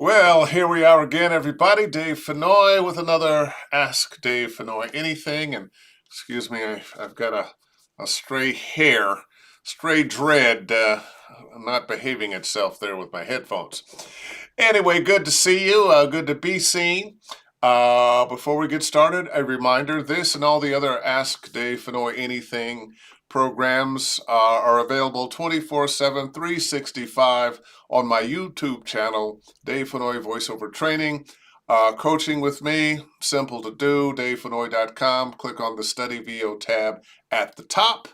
Well, here we are again, everybody. Dave Fennoy with another Ask Dave Fennoy Anything. And excuse me, I've got a stray hair, stray dread not behaving itself there with my headphones. Anyway, good to see you. Good to be seen. Before we get started, a reminder, this and all the other Ask Dave Fennoy Anything programs are available 24/7, 365 on my YouTube channel, Dave Fennoy Voiceover Training. Coaching with me, simple to do, davefennoy.com. Click on the Study VO tab at the top.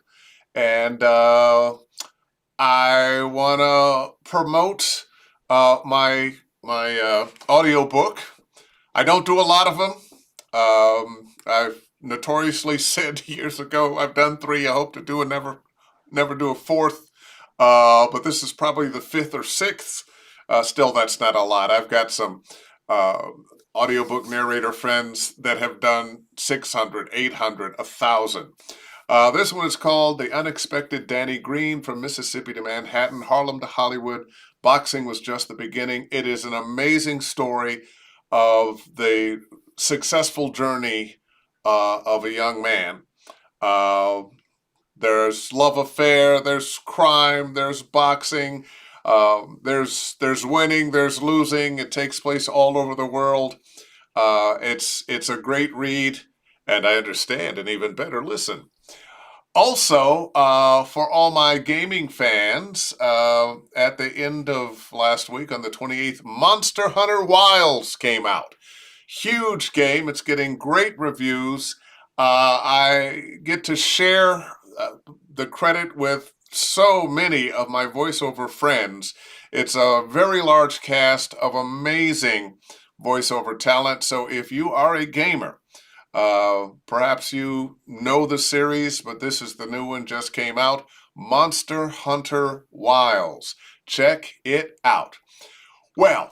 And I want to promote my audio book. I don't do a lot of them. I've notoriously said years ago, I've done 3. I hope to do never do a 4th. But this is probably the 5th or 6th. Still, that's not a lot. I've got some audiobook narrator friends that have done 600, 800, 1,000. This one is called The Unexpected Danny Green, From Mississippi to Manhattan, Harlem to Hollywood. Boxing was just the beginning. It is an amazing story of the successful journey of a young man. There's love affair, there's crime, there's boxing, there's winning, there's losing. It takes place all over the world. It's a great read, and I understand an even better listen. Also, for all my gaming fans, at the end of last week on the 28th, Monster Hunter Wilds came out. Huge game. It's getting great reviews. I get to share the credit with so many of my voiceover friends. It's a very large cast of amazing voiceover talent. So if you are a gamer, perhaps you know the series, but this is the new one, just came out, Monster Hunter Wilds. Check it out. Well,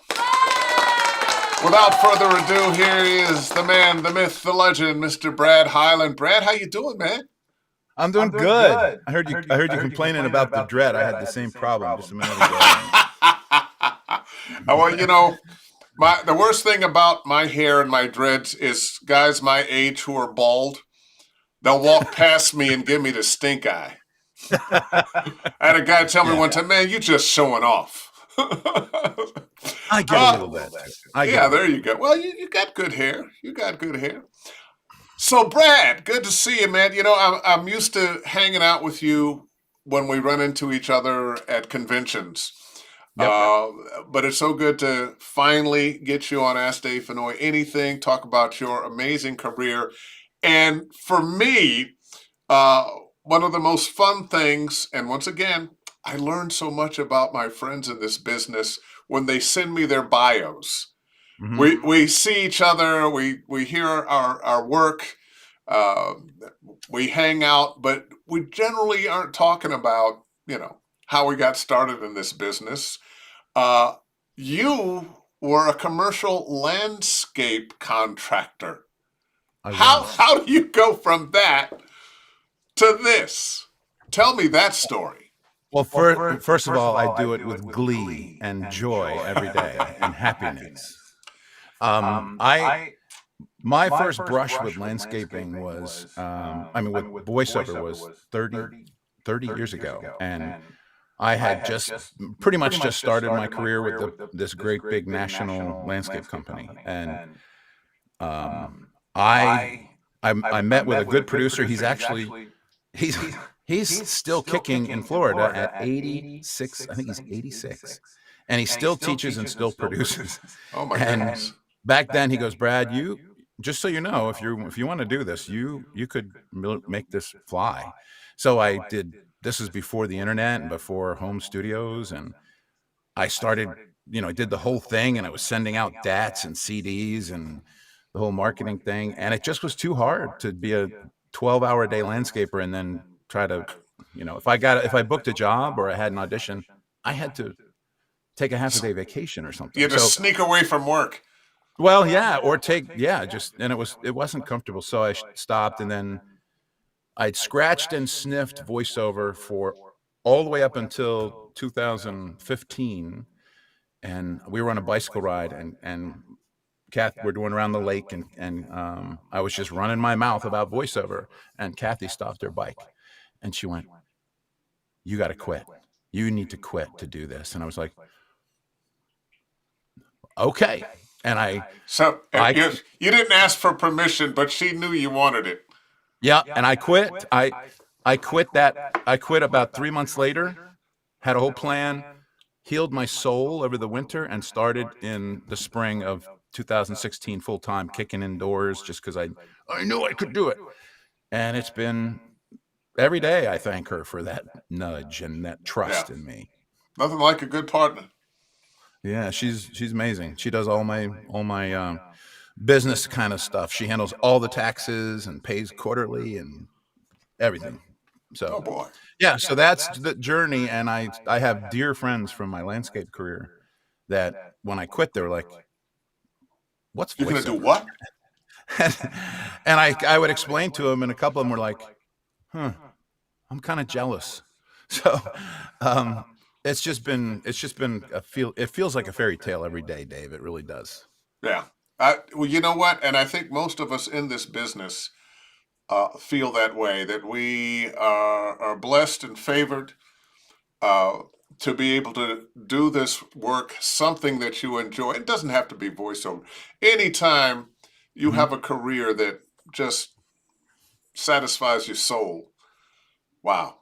without further ado, here is the man, the myth, the legend, Mr. Brad Hyland. Brad, how you doing, man? I'm doing good. I heard you complaining about the dread. I had the same problem just a minute ago. Well, the worst thing about my hair and my dreads is guys my age who are bald. They'll walk past me and give me the stink eye. I had a guy tell me one time, man, you just showing off. I get a little bit. There you go. Well, you got good hair. You got good hair. So, Brad, good to see you, man. I'm used to hanging out with you when we run into each other at conventions. Yep. But it's so good to finally get you on Ask Dave Fennoy Anything, talk about your amazing career. And for me, one of the most fun things, and once again, I learned so much about my friends in this business when they send me their bios. Mm-hmm. We see each other, we hear our work, we hang out, but we generally aren't talking about, how we got started in this business. You were a commercial landscape contractor. How do you go from that to this? Tell me that story. Well, first of all, I do it with glee and joy every day and happiness. My first brush with landscaping was, with voiceover was 30 years ago. And I had pretty much just started my career with this great big national landscape company. And I met with a good producer. He's still kicking in Florida at 86. I think he's 86, and he still teaches and still produces. Oh my goodness! Back then, he goes, Brad, just so you know, if you want to do this, you could make this fly. So I did. This is before the internet and before home studios, and I started. I did the whole thing, and I was sending out DATs and CDs and the whole marketing thing, and it just was too hard to be a 12-hour a day landscaper and then try to, if I booked a job or I had an audition, I had to take a half a day vacation or something. You had to sneak away from work. Well, yeah, or and it wasn't comfortable. So I stopped, and then I'd scratched and sniffed voiceover for all the way up until 2015. and we were on a bicycle ride, and Kath, we're going around the lake, and I was just running my mouth about voiceover, and Kathy stopped her bike, and she went, "You got to quit. You need to quit to do this." And I was like, "Okay." And So I, you didn't ask for permission, but she knew you wanted it. yeah, and I quit. I quit that. I quit about 3 months later. Had a whole plan, healed my soul over the winter, and started in the spring of 2016 full time, kicking indoors just because I knew I could do it. And it's been every day I thank her for that nudge and that Yeah. trust in me. Nothing like a good partner. Yeah, she's amazing. She does all my business kind of stuff. She handles all the taxes and pays quarterly and everything. Oh So boy. yeah, so that's the journey. And I have dear friends from my landscape career that when I quit, they were like, "What's You're gonna do voiceover?" what? And I would explain to them, and a couple of them were like, "Huh, I'm kind of jealous." So it's just been it feels like a fairy tale every day, Dave. It really does. Yeah. Well, you know what? And I think most of us in this business feel that way, that we are blessed and favored uh, to be able to do this work, something that you enjoy. It doesn't have to be voiceover. Anytime you Mhm. have a career that just satisfies your soul, wow,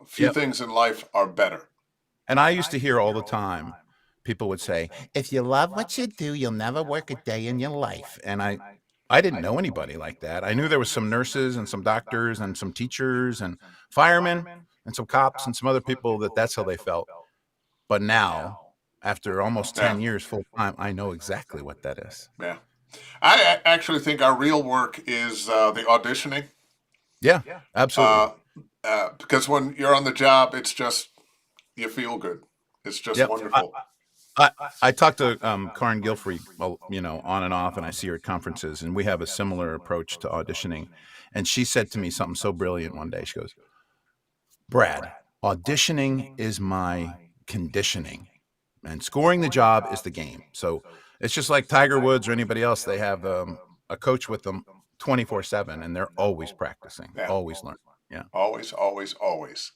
few Yep. things in life are better. And I used to hear all the time, people would say, "If you love what you do, you'll never work a day in your life." And I didn't know anybody like that. I knew there was some nurses and some doctors and some teachers and firemen and some cops and some other people that's how they felt. But now, after almost Yeah, 10 years full time, I know exactly what that is. yeah. Actually think our real work is the auditioning. Yeah, absolutely. Uh, because when you're on the job, it's just you feel good. It's just Yep. wonderful. I I talked to Karin Gilfrey, well, on and off, and I see her at conferences, and we have a similar approach to auditioning. And she said to me something so brilliant one day. She goes, "Brad, auditioning is my conditioning, and scoring the job is the game." So it's just like Tiger Woods or anybody else. They have a coach with them 24/7, and they're always practicing, Yeah, always learning. Yeah. always, always, always.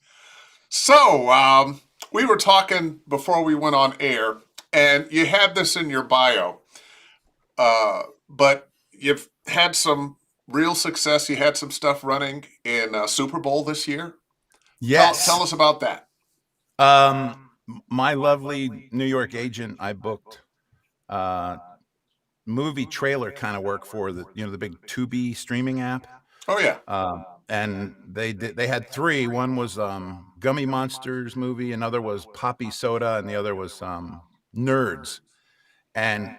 So we were talking before we went on air, and you had this in your bio, but you've had some real success. You had some stuff running in Super Bowl this year. Tell Yes. us about that. My lovely New York agent, I booked uh, movie trailer kind of work for the big Tubi streaming app. Oh yeah, And they had three. One was Gummy Monsters movie, another was Poppy Soda, and the other was Nerds. And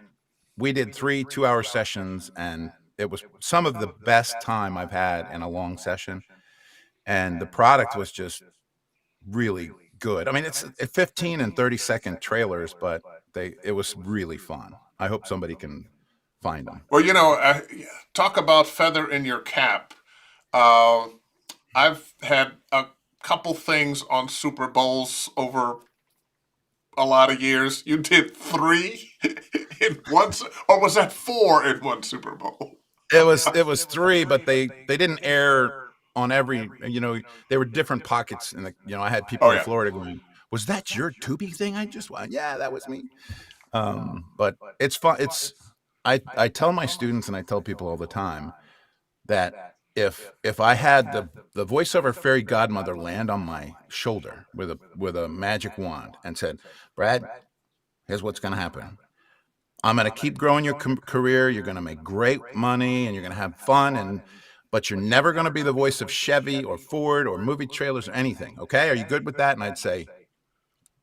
we did 3 2-hour sessions, and it was some of the best time I've had in a long session. And the product was just really good. I mean, it's 15 and 30-second trailers, but it was really fun. I hope somebody can find them. well, talk about feather in your cap. Uh, I've had a couple things on Super Bowls over a lot of years. You did three in one, or was that four in one Super Bowl? It was 3, but they didn't air on every, there were different pockets in I had people Oh in yeah, Florida going, "Was that your Tubi thing I just watched?" "Yeah, that was me." But it's fun. I tell my students and I tell people all the time that if I had the voiceover fairy godmother land on my shoulder with a magic wand and said, "Brad, here's what's going to happen. I'm going to keep growing your career. You're going to make great money and you're going to have fun, but you're never going to be the voice of Chevy or Ford or movie trailers or anything. Okay? Are you good with that?" And I'd say,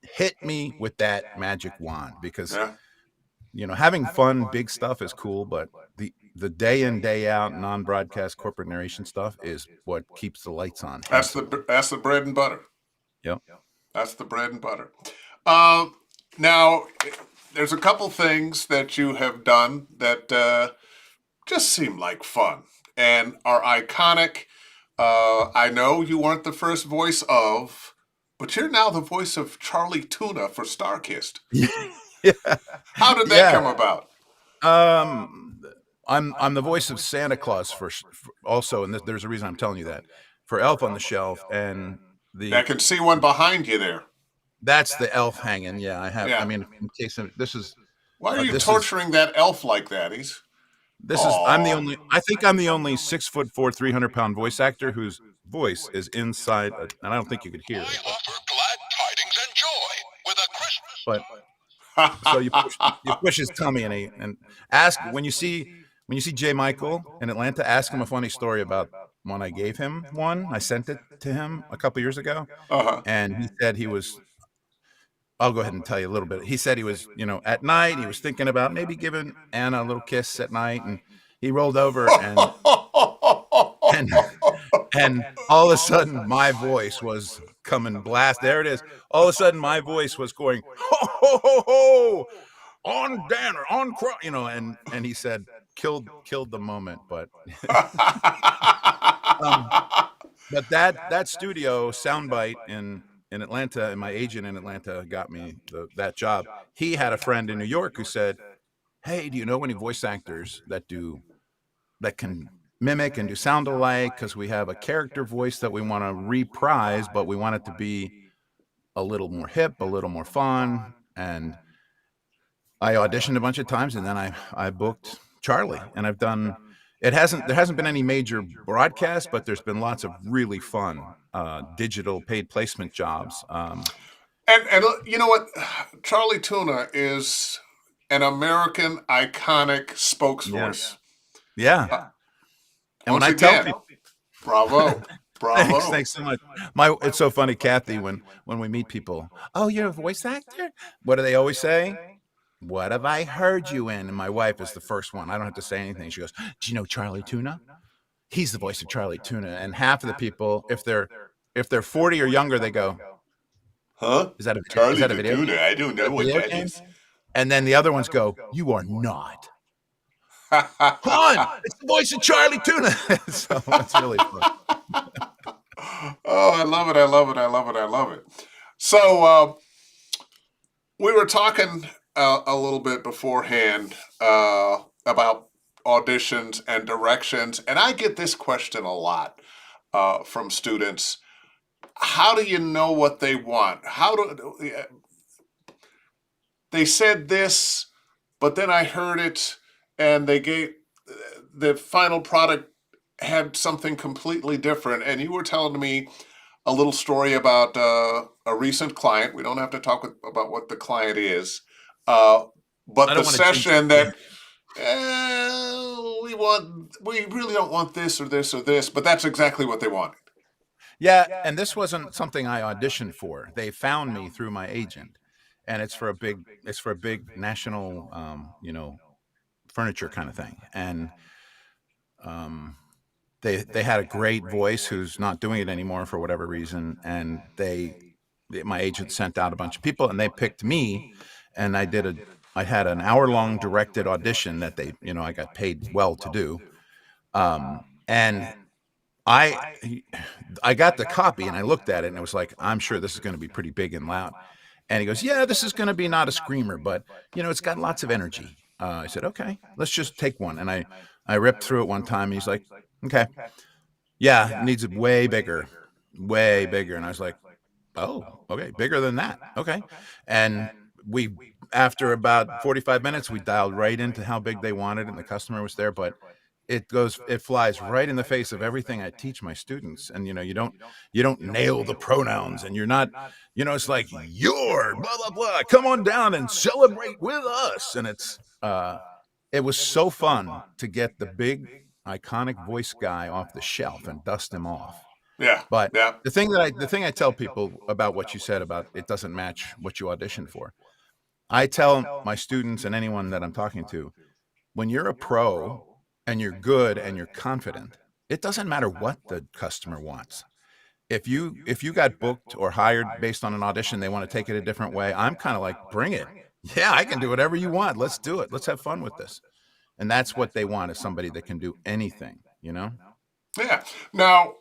"Hit me with that magic wand," because yeah. having fun, big stuff is cool, but the day in day out non-broadcast corporate narration stuff is what keeps the lights on. That's Hence, the bread and butter. yep. That's the bread and butter. Uh, Now, there's a couple things that you have done that just seem like fun and are iconic. I know you weren't the first voice of, but you're now the voice of Charlie Tuna for Starkist. Yeah, How did that yeah. come about? Um, I'm the voice of Santa Claus for also, and there's a reason I'm telling you that, for Elf on the Shelf, and I the can see one behind you there. that's the elf hanging. Yeah, I have. I Yeah. mean, in case of, Why are you this is torturing that elf like that? He's. I'm the Oh. only. I think I'm the only 6'4", 300-pound voice actor whose voice is inside, and I don't think you could hear I it, offer glad tidings and joy with a Christmas. but so you push his tummy, and ask when you see J. Michael in Atlanta, ask him a funny story about when I gave him one. I sent it to him a couple years ago, Uh-huh. and he said he was. I'll go ahead and tell you a little bit. He said he was, at night, he was thinking about maybe giving Anna a little kiss at night, and he rolled over and and all of a sudden my voice was coming blast. There it is. All of a sudden my voice was going ho ho ho ho on Danner on and he said killed the moment, um but that studio soundbite in Atlanta, and my agent in Atlanta got me that job. He had a friend in New York who said, "Hey, do you know any voice actors that can mimic and do sound alike? Because we have a character voice that we want to reprise, but we want it to be a little more hip, a little more fun." And I auditioned a bunch of times, and then I booked Charlie, and I've done. There hasn't been any major broadcasts, but there's been lots of really fun digital paid placement jobs. And you know what? Charlie Tuna is an American iconic Yeah, spokesvoice. yeah. And when Once I tell again, people, bravo, bravo. thanks so much. It's so funny, Kathy, when we meet people. Oh, you're a voice actor. What do they always say? What have I heard you in? And my wife is the first one. I don't have to say anything. She goes, "Do you know Charlie Tuna? He's the voice of Charlie Tuna." And half of the people, if they're 40 or younger, they go, Huh? Is Charlie that a the video Tuna. game? I don't Is that know a what video that game?" is. And then the other ones go, "You are not." "Han, it's the voice of Charlie Tuna." So it's really fun. Oh, I love it. I love it. I love it. I love it. So we were talking a little bit beforehand about auditions and directions, and I get this question a lot from students. How do you know what they want? They said this, but then I heard it, and they gave the final product had something completely different. And you were telling me a little story about a recent client. We don't have to talk about what the client is, uh, I but the don't want to jinx session it. that we really don't want this or this or this, but that's exactly what they wanted. Yeah, and this wasn't something I auditioned for. They found me through my agent, and it's for a big national, furniture kind of thing. And um, they had a great voice who's not doing it anymore for whatever reason, and my agent sent out a bunch of people, and they picked me, and I had an hour-long directed audition that I got paid well to do. And I I got the copy and I looked at it and it was like, I'm sure this is going to be pretty big and loud. And he goes, "Yeah, this is going to be not a screamer, but it's got lots of energy." I said, "Okay, let's just take one." And I ripped through it one time. And he's like, "Okay, yeah, it needs it way bigger, way bigger." And I was like, "Oh, okay, bigger than that. Okay." And we, after about 45 minutes, we dialed right into how big they wanted, and the customer was there. But it flies right in the face of everything I teach my students. And you don't nail the pronouns, and you're not, it's like, "You're blah blah blah, come on down and celebrate with us." And it was so fun to get the big iconic voice guy off the shelf and dust him off. Yeah, But yeah, the thing I tell people about what you said about it doesn't match what you auditioned for, I tell my students and anyone that I'm talking to, when you're a pro and you're good and you're confident, it doesn't matter what the customer wants. If you got booked or hired based on an audition, they want to take it a different way. I'm kind of like, bring it. Yeah, I can do whatever you want. Let's do it. Let's have fun with this. And that's what they want, is somebody that can do anything. yeah. Now,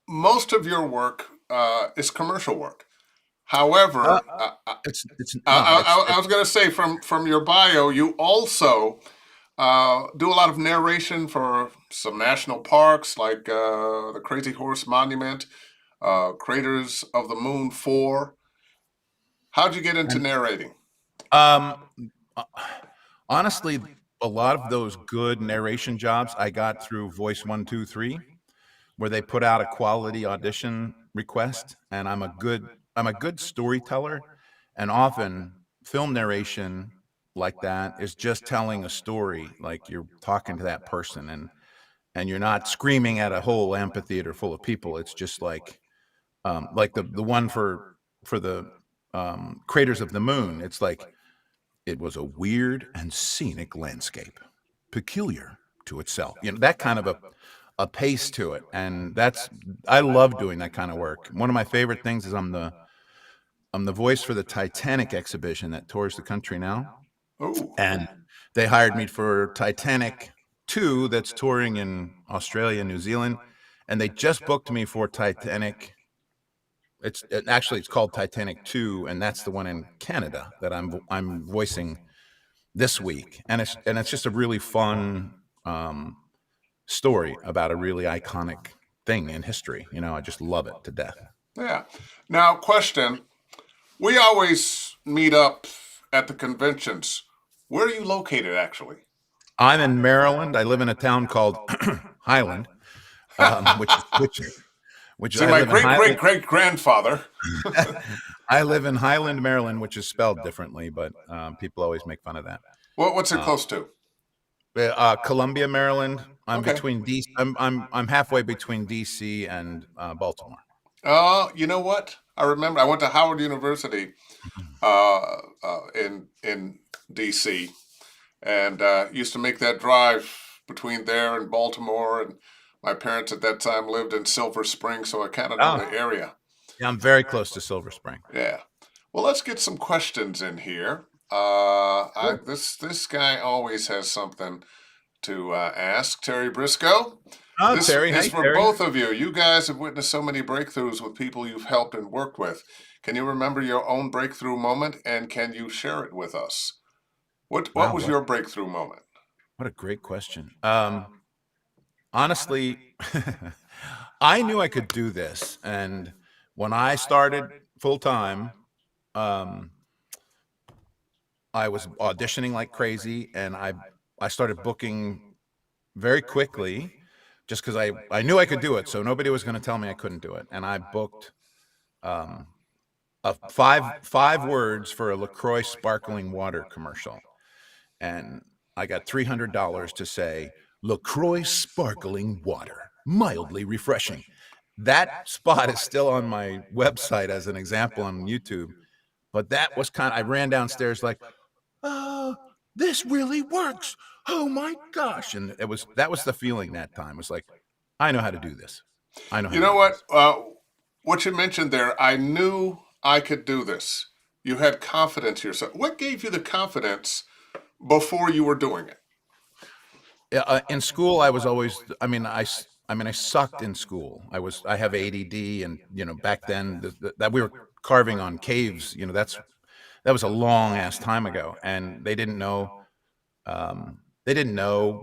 most of your work is commercial work. However, It's not. I was going to say from your bio, you also do a lot of narration for some national parks like the Crazy Horse Monument, Craters of the Moon 4. How'd you get into And narrating? um, uh, honestly, a lot of those good narration jobs I got through Voice 123, where they put out a quality audition request, and I'm a good storyteller, and often film narration like that is just telling a story, like you're talking to that person, and you're not screaming at a whole amphitheater full of people. It's just like the one for the Craters of the Moon. It's like it was a weird and scenic landscape, peculiar to itself. You know, that kind of a pace to it, and I love doing that kind of work. One of my favorite things is I'm the voice for the Titanic exhibition that tours the country now, Oh, and they hired me for Titanic 2 that's touring in Australia and New Zealand, and they just booked me for Titanic. Actually it's called Titanic 2, and that's the one in Canada that I'm voicing this week, and it's just a really fun story about a really iconic thing in history. You know, I just love it to death. yeah. Now, question. We always meet up at the conventions. Where are you located, actually? I'm in Maryland. I live in a town called Highland, which See, I my live in great great Highland. great grandfather. I live in Highland, Maryland, which is spelled differently, but people always make fun of that. What's it Uh, close to? Columbia, Maryland. I'm Okay. between DC. I'm halfway between DC and Baltimore. You know what? I remember I went to Howard University in D.C. and used to make that drive between there and Baltimore. And my parents at that time lived in Silver Spring, so I kind of know Oh, the area. yeah, I'm very close to Silver Spring. Yeah. Well, let's get some questions in here. Sure. This guy always has something to ask. Terry Briscoe. Oh, This Terry. is Hey, for Terry. both of you. You guys have witnessed so many breakthroughs with people you've helped and worked with. Can you remember your own breakthrough moment, and can you share it with us? What Wow, was your breakthrough moment? what a great question. Honestly, I knew I could do this, and when I started full time, um, I was auditioning like crazy, and I started booking very quickly, just because I knew I could do it, so nobody was going to tell me I couldn't do it, and I booked um, five words for a LaCroix sparkling water commercial, and I got $300 to say LaCroix sparkling water, mildly refreshing. That spot is still on my website as an example on YouTube. But that was I ran downstairs like, oh, this really works. Oh my gosh. And that was the feeling that time. It was like, I know how to do this. I know how You to know do what? this. What you mentioned there, I knew I could do this. You had confidence in yourself. What gave you the confidence before you were doing it? In school, I was always, I sucked in school. I have ADD, and back then that we were carving on caves. That was a long ass time ago, and they didn't know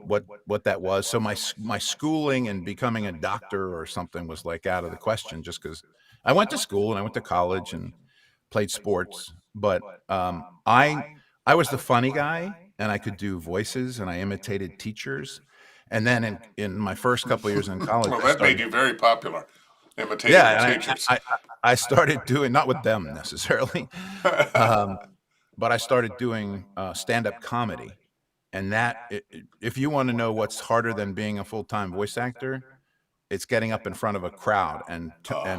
what that was. So my schooling and becoming a doctor or something was like out of the question, just because I went to school and I went to college and played sports, but I was the funny guy, and I could do voices, and I imitated teachers. And then in my first couple of years in college, Well, I that made started, you very popular, imitating the yeah, and teachers. I started doing, not with them necessarily, um, but I started doing stand-up comedy. And if you want to know what's harder than being a full-time voice actor, it's getting up in front of a crowd and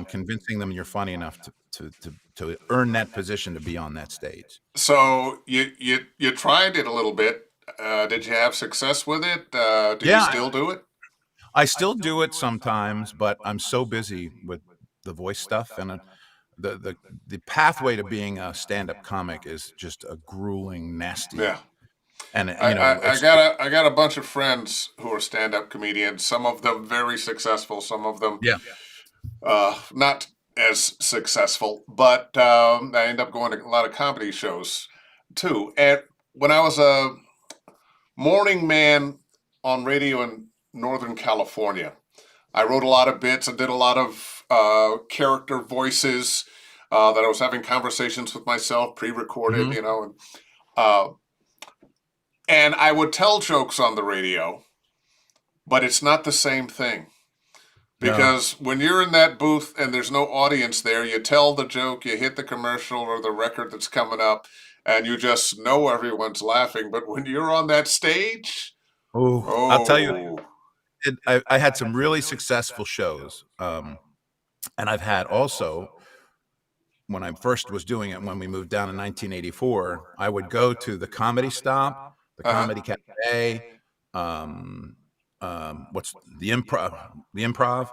convincing them you're funny enough to earn that position to be on that stage. So you tried it a little bit. Did you have success with it? Do you Yeah, still do it? I still do it sometimes, but I'm so busy with the voice stuff, and the the the pathway to being a stand-up comic is just a grueling, nasty, Yeah. and I it's got a bunch of friends who are stand up comedians. Some of them very successful. Some of them yeah. not as successful, but I ended up going to a lot of comedy shows too. And when I was a morning man on radio in Northern California, I wrote a lot of bits. I did a lot of character voices that I was having conversations with myself, pre-recorded, Mhm. uh, and I would tell jokes on the radio, but it's not the same thing. No. Because when you're in that booth and there's no audience there, you tell the joke, you hit the commercial or the record that's coming up, and you just know everyone's laughing. But when you're on that stage, Oh, I'll tell you, oh, I had some really successful shows, and I've had also, when I first was doing it, when we moved down in 1984, I would go to the Comedy Stop, the uh-huh. Comedy Cafe, what's the Improv,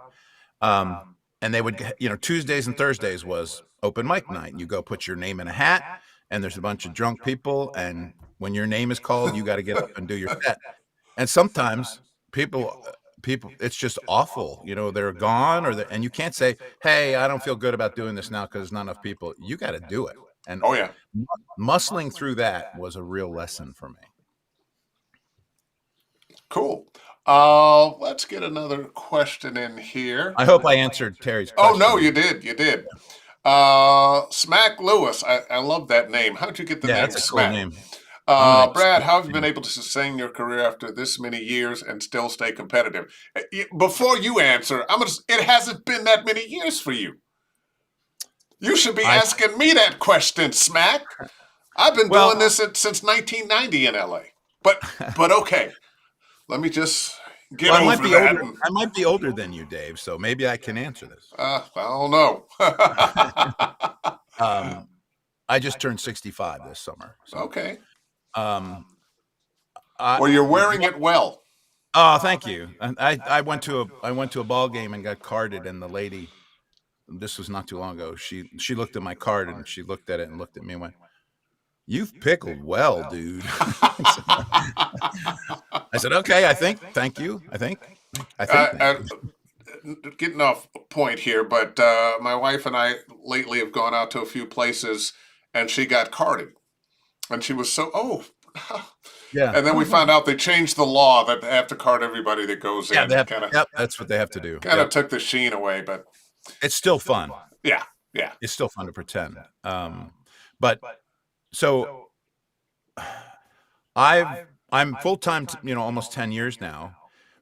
um, and they would, Tuesdays and Thursdays was open mic night. You go put your name in a hat, and there's a bunch of drunk people, and when your name is called, you got to get up and do your set. And sometimes people, it's just awful. They're gone, and you can't say, "Hey, I don't feel good about doing this now because there's not enough people." You got to do it. And Oh, yeah. muscling through that was a real lesson for me. Cool. Let's get another question in here. I hope I answered Terry's Oh, question. no, you did. You did. Smack Lewis. I love that name. How'd you get the Yeah, name that's a cool Smack? name. I'm gonna Brad, steal how have you that been name. able to sustain your career after this many years and still stay competitive? Before you answer, it hasn't been that many years for you. You should be I asking me that question, Smack. I've been well, doing this since 1990 in LA. But okay, let me just get well, I might over be that. older. I might be older than you, Dave. So maybe I can answer this. I don't know. I just turned 65 this summer. So, Okay. um, I, Well, you're wearing it well. oh, thank you. And I went to a ball game and got carded, and the lady, this was not too long ago. She looked at my card, and she looked at it and looked at me and went, "You've pickled well, dude." I said, "Okay, thank you. I think thank you." Getting off point here, but my wife and I lately have gone out to a few places, and she got carded, and she was Yeah. and then we Oh, found out they changed the law that they have to card everybody that goes yeah, in. yep, that's what they have to do. Kind of Yep. took the sheen away, but It's still fun. yeah, yeah. It's still fun to pretend. But so I'm full time, almost 10 years now.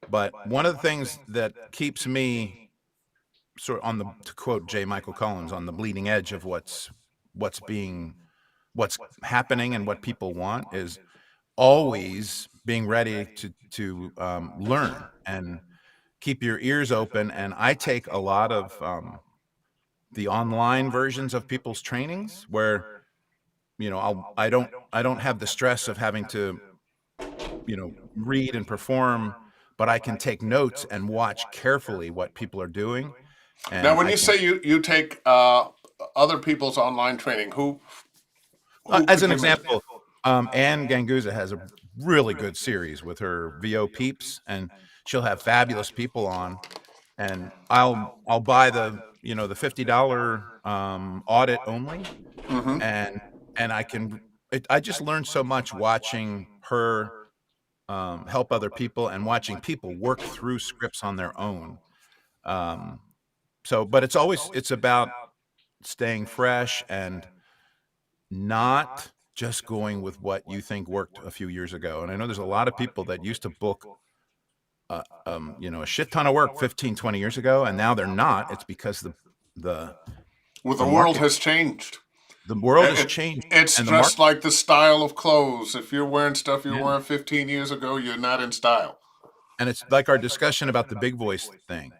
But one of the things that keeps me sort of to quote J. Michael Collins, on the bleeding edge of what's happening and what people want is always being ready to learn and keep your ears open. And I take a lot of the online versions of people's trainings where I don't have the stress of having to read and perform, but I can take notes and watch carefully what people are doing, Now, and when I you can, say you take other people's online training, who as could an you mention? example, Anne Ganguza has a really good series with her VO peeps, and she'll have fabulous people on, and I'll buy the $50 audit only, Mm-hmm. and I just learned so much watching her help other people and watching people work through scripts on their own. But it's about staying fresh and not just going with what you think worked a few years ago. And I know there's a lot of people that used to book, a shit ton of work 15, 20 years ago, and now they're not. It's because the Well, the the world market, has changed. the world has It, changed, it's and the just market, like the style of clothes. If you're wearing stuff you were yeah. wearing 15 years ago, you're not in style. And it's like our discussion about the big voice thing.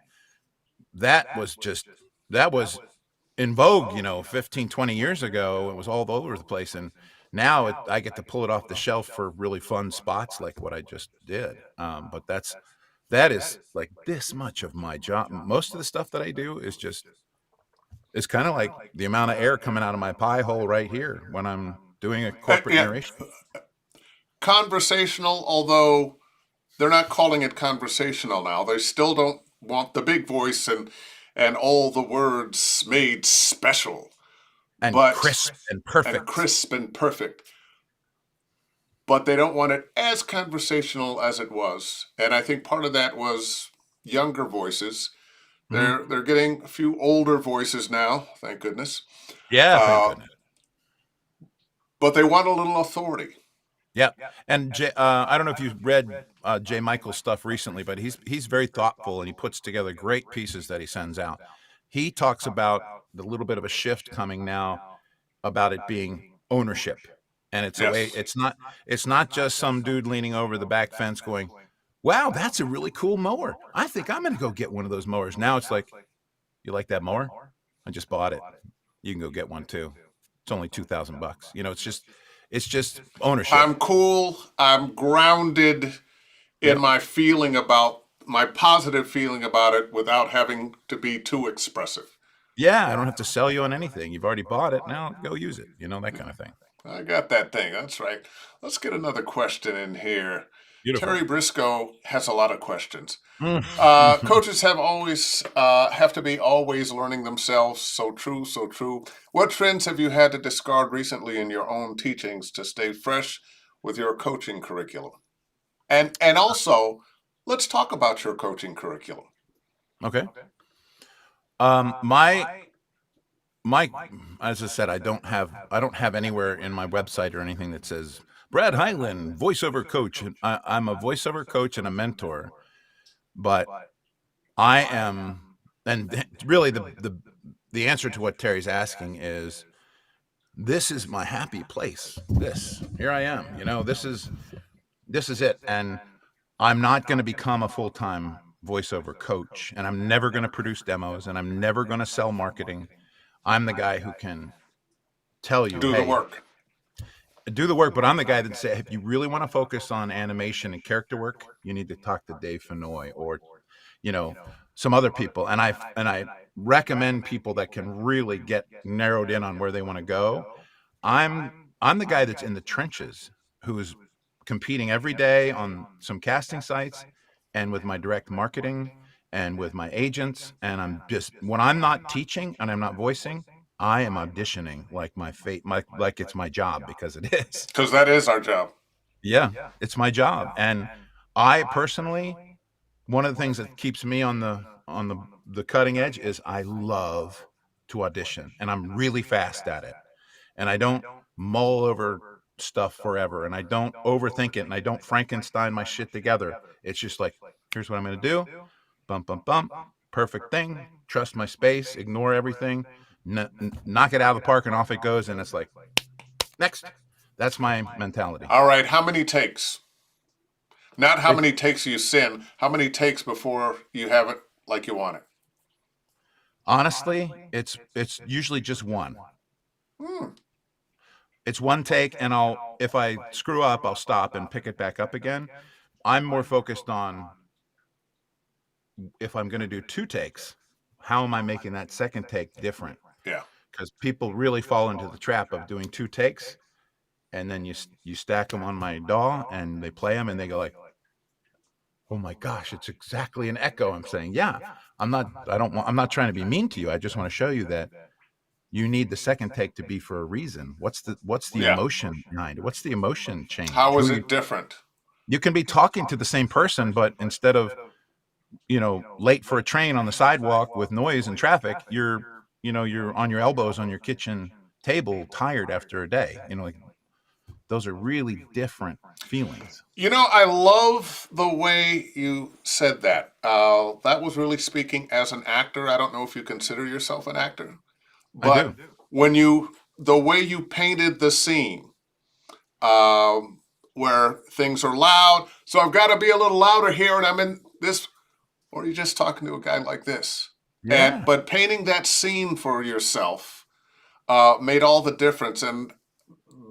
That was in vogue, 15, 20 years ago. It was all over the place. And now I get to pull it off the shelf for really fun spots like what I just did. But that is like this much of my job. Most of the stuff that I do is kind of like the amount of air coming out of my pie hole right here when I'm doing a corporate Yeah, narration. conversational, although they're not calling it conversational now. They still don't want the big voice and all the words made special, And but crisp and and perfect. crisp and perfect. But they don't want it as conversational as it was. And I think part of that was younger voices. Mhm. They're getting a few older voices now, thank goodness. Yeah, thank Uh, goodness. but they want a little authority. Yep. And I don't know if you've read Jay Michael's stuff recently, but he's very thoughtful and he puts together great pieces that he sends out. He talks about the little bit of a shift coming now about it being ownership. And it's a way, Yes. it's not just some dude leaning over the back fence going, wow, that's a really cool mower. I think I'm going to go get one of those mowers. Now it's like, you like that mower? I just bought it. You can go get one too. It's only $2,000. You know, it's just ownership. I'm cool. I'm grounded in Yep. my positive feeling about it without having to be too expressive. Yeah, I don't have to sell you on anything. You've already bought it. Now go use it. You know, that kind of thing. I got that thing. That's right. Let's get another question in here. Beautiful. Terry Briscoe has a lot of questions. Mm. Coaches have to be always learning themselves. So true, so true. What trends have you had to discard recently in your own teachings to stay fresh with your coaching curriculum? And also, let's talk about your coaching curriculum. Okay. My as I said, I don't have anywhere in my website or anything that says Brad Hyland, voiceover coach. I'm a voiceover coach and a mentor, but I am, and really the answer to what Terry's asking is, this is my happy place. Here I am. You know, this is it, and I'm not going to become a full-time voiceover coach, and I'm never going to produce demos, and I'm never going to sell marketing. I'm the guy who can tell you, Do the hey, work. do the work, but I'm the guy that say, if you really want to focus on animation and character work, you need to talk to Dave Fennoy or, you know, some other people. And I recommend people that can really get narrowed in on where they want to go. I'm the guy that's in the trenches, who's competing every day on some casting sites and with my direct marketing and with my agents. And I'm just, when I'm not teaching and I'm not voicing, I am auditioning like my fate, like it's my job, because it is. Because that is our job. Yeah, it's my job. And I personally, one of the things that keeps me on the cutting edge is I love to audition, and I'm really fast at it. And I don't mull over stuff forever, and I don't overthink it, and I don't Frankenstein my shit together. It's just like, here's what I'm going to do. Bump, bump, bump. Perfect thing. Trust my space. Ignore everything. Knock it out of the park, and off it goes. And it's like, next. That's my mentality. All right. How many takes? Not how many takes you send. How many takes before you have it like you want it? Honestly, it's usually just one. Hmm. It's one take, and if I screw up, I'll stop and pick it back up again. I'm more focused on, if I'm going to do two takes, how am I making that second take different? Yeah. Because people really fall into the trap of doing two takes, and then you stack them on my DAW, and they play them, and they go like, oh my gosh, it's exactly an echo. I'm saying, yeah, I'm not trying to be mean to you. I just want to show you that you need the second take to be for a reason. What's the Yeah. emotion behind it? What's the emotion change? How is it different? You can be talking to the same person, but instead of, late for a train on the sidewalk with noise and traffic, you're on your elbows on your kitchen table, tired after a day. Like, those are really different feelings. I love the way you said that. That was really speaking as an actor. I don't know if you consider yourself an actor, I but do. the way you painted the scene, where things are loud, so I've got to be a little louder here, and I'm in this, or you're just talking to a guy like this. Yeah. But painting that scene for yourself made all the difference. And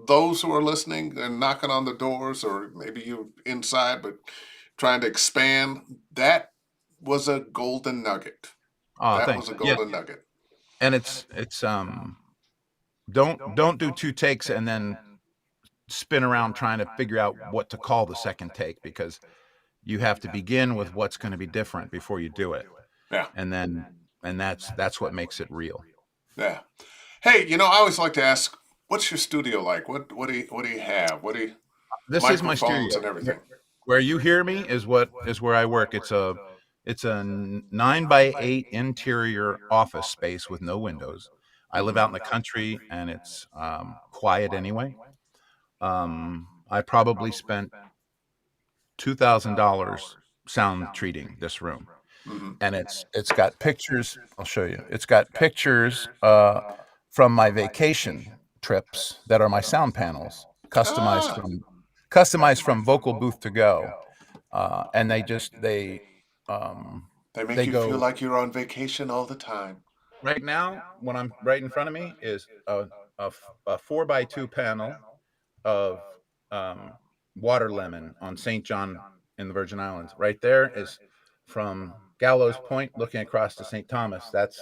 those who are listening and knocking on the doors, or maybe you're inside but trying to expand, that was a golden nugget. Oh, That thanks. was a golden nugget. And it's don't do two takes and then spin around trying to figure out what to call the second take, because you have to begin with what's going to be different before you do it. Yeah. And then and that's what makes it real. Yeah. Hey, I always like to ask, what's your studio like? What do you have? What do you This is my microphones studio. and everything? Where you hear me is where I work. It's a 9 by 8 interior office space with no windows. I live Hmm. out in the country, and it's quiet anyway. I probably spent $2,000 sound treating this room, Hmm. and it's got pictures. I'll show you. It's got pictures from my vacation trips that are my sound panels, customized Ah, from customized from Vocal Booth to Go, and um, they make they you feel go like you're on vacation all the time. right now. What I'm right in front of me is a 4 by 2 panel of um, water lemon on St. John in the Virgin Islands. Right there is from Gallows Point looking across to St. Thomas. That's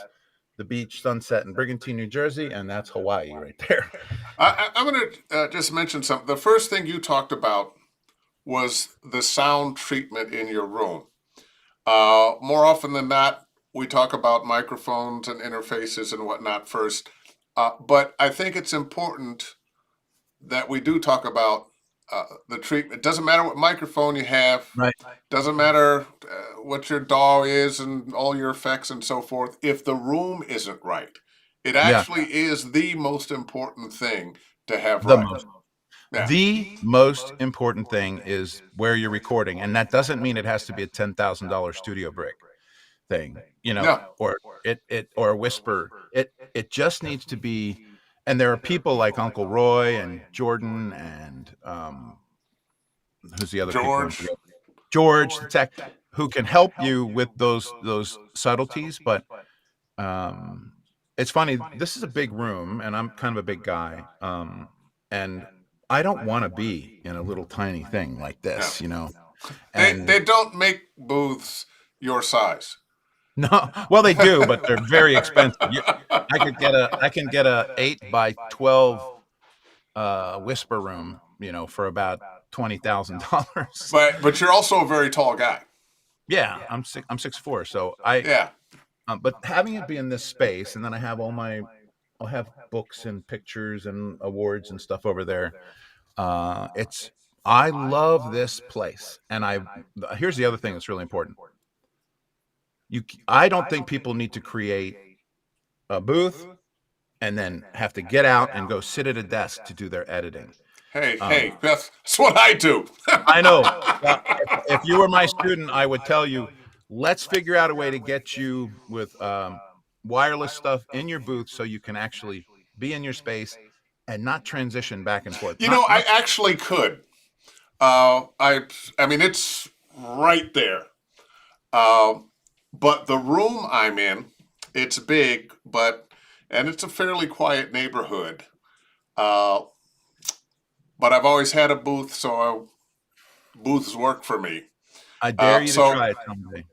the beach sunset in Brigantine, New Jersey, and that's Hawaii right there. I'm going to just mention something. The first thing you talked about was the sound treatment in your room. More often than not, we talk about microphones and interfaces and whatnot first. But I think it's important that we do talk about the treatment. It doesn't matter what microphone you have, Right. doesn't matter what your DAW is and all your effects and so forth. If the room isn't right, it Yeah. actually is the most important thing to have The right. most. Yeah. The most important thing is where you're recording, and that doesn't mean it has to be a $10,000 studio brick thing, Yeah. or or a whisper. It just needs to be. And there are people like Uncle Roy and Jordan and who's the other people I'm George. forgetting? George, the tech, who can help you with those subtleties. But um, it's funny. This is a big room, and I'm kind of a big guy, and I don't want to be in a little tiny thing like Yeah. this. They And don't make booths your size. no, well, they do, but they're very expensive. I can get a 8 by 12 whisper room, for about $20,000. But you're also a very tall guy. Yeah, I'm 6'4", so Yeah. but having it be in this space, and then I'll have books and pictures and awards and stuff over there. It's I love this place, and here's the other thing that's really important. I don't think people need to create a booth and then have to get out and go sit at a desk to do their editing. Hey, that's what I do. I know. Well, if you were my student, I would tell you, let's figure out a way to get you with wireless stuff in your booth so you can actually be in your space and not transition back and forth. I actually could. I mean, it's right there. But the room I'm in, it's big, and it's a fairly quiet neighborhood. Uh, but I've always had a booth, so booths work for me. I dare you to So, try it someday.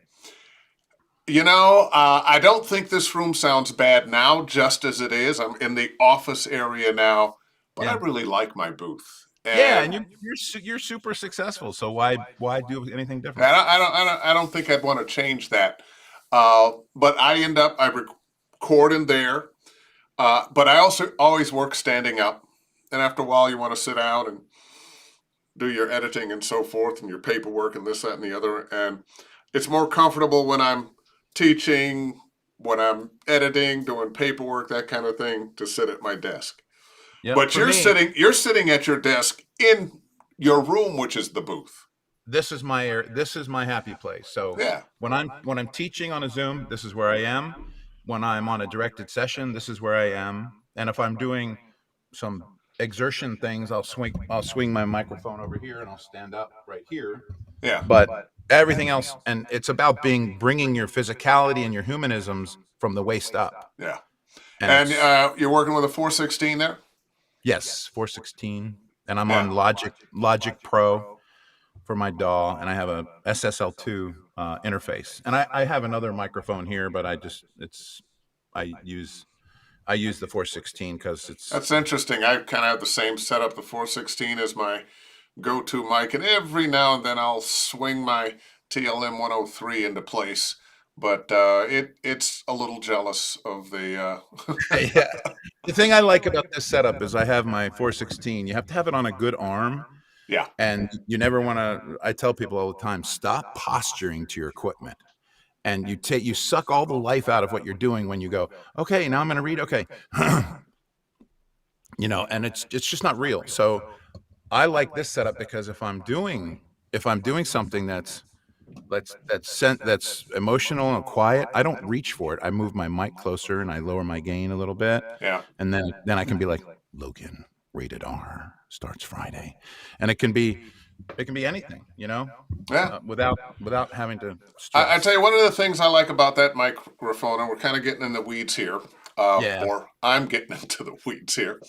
I don't think this room sounds bad now, just as it is. I'm in the office area now, but I Yeah, really like my booth. yeah, And and you're super successful. So why do anything different? I don't think I'd want to change that. But I record in there. But I also always work standing up, and after a while, you want to sit down and do your editing and so forth, and your paperwork and this, that, and the other. And it's more comfortable when I'm teaching, when I'm editing, doing paperwork, that kind of thing, to sit at my desk. Yep. But For you're me, sitting at your desk in your room, which is the booth. this is my happy place. So Yeah. when I'm teaching on a Zoom, this is where I am. When I'm on a directed session, this is where I am. And if I'm doing some exertion things, I'll swing my microphone over here and I'll stand up right here. Yeah. But everything else, and it's about bringing your physicality and your humanisms from the waist up. Yeah. And And it's you're working with a 416 there? yes, 416, and I'm on Yeah. Logic Pro for my DAW, and I have a SSL2 interface, and I have another microphone here, but I use the 416 because it's That's interesting. I kind of have the same setup. The 416 is my go-to mic, and every now and then I'll swing my TLM 103 into place but it's a little jealous of the. Yeah. The thing I like about this setup is I have my 416. You have to have it on a good arm, Yeah, and you never want to. I tell people all the time, stop posturing to your equipment, and you suck all the life out of what you're doing when you go, okay, now I'm going to read. Okay, and it's just not real. So I like this setup because if I'm doing something that's emotional and quiet, I don't reach for it. I move my mic closer and I lower my gain a little bit, yeah, and then I can be like, Logan, rated R, starts Friday, and it can be anything, yeah. without having to I stress. tell you, one of the things I like about that microphone, and we're kind of getting in the weeds here, Yeah. or I'm getting into the weeds here.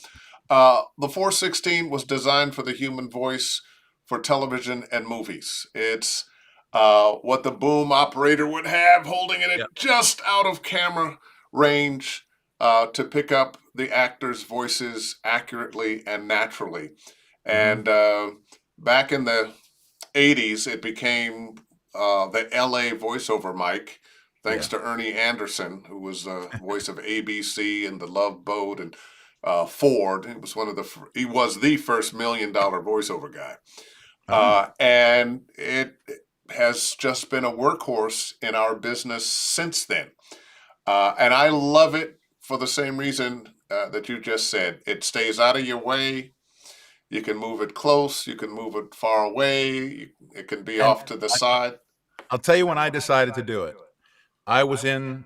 The 416 was designed for the human voice for television and movies. It's what the boom operator would have, holding it Yeah. at just out of camera range to pick up the actors' voices accurately and naturally. Hmm. And back in the 80s, it became the LA voiceover mic, thanks Yeah. to Ernie Anderson, who was the voice of ABC and The Love Boat and Ford. He was the first $1 million voiceover guy, Oh. and it has just been a workhorse in our business since then. And I love it for the same reason that you just said. It stays out of your way. You can move it close. You can move it far away. It can be And off to the I, side. I'll tell you when I decided to do it. I was in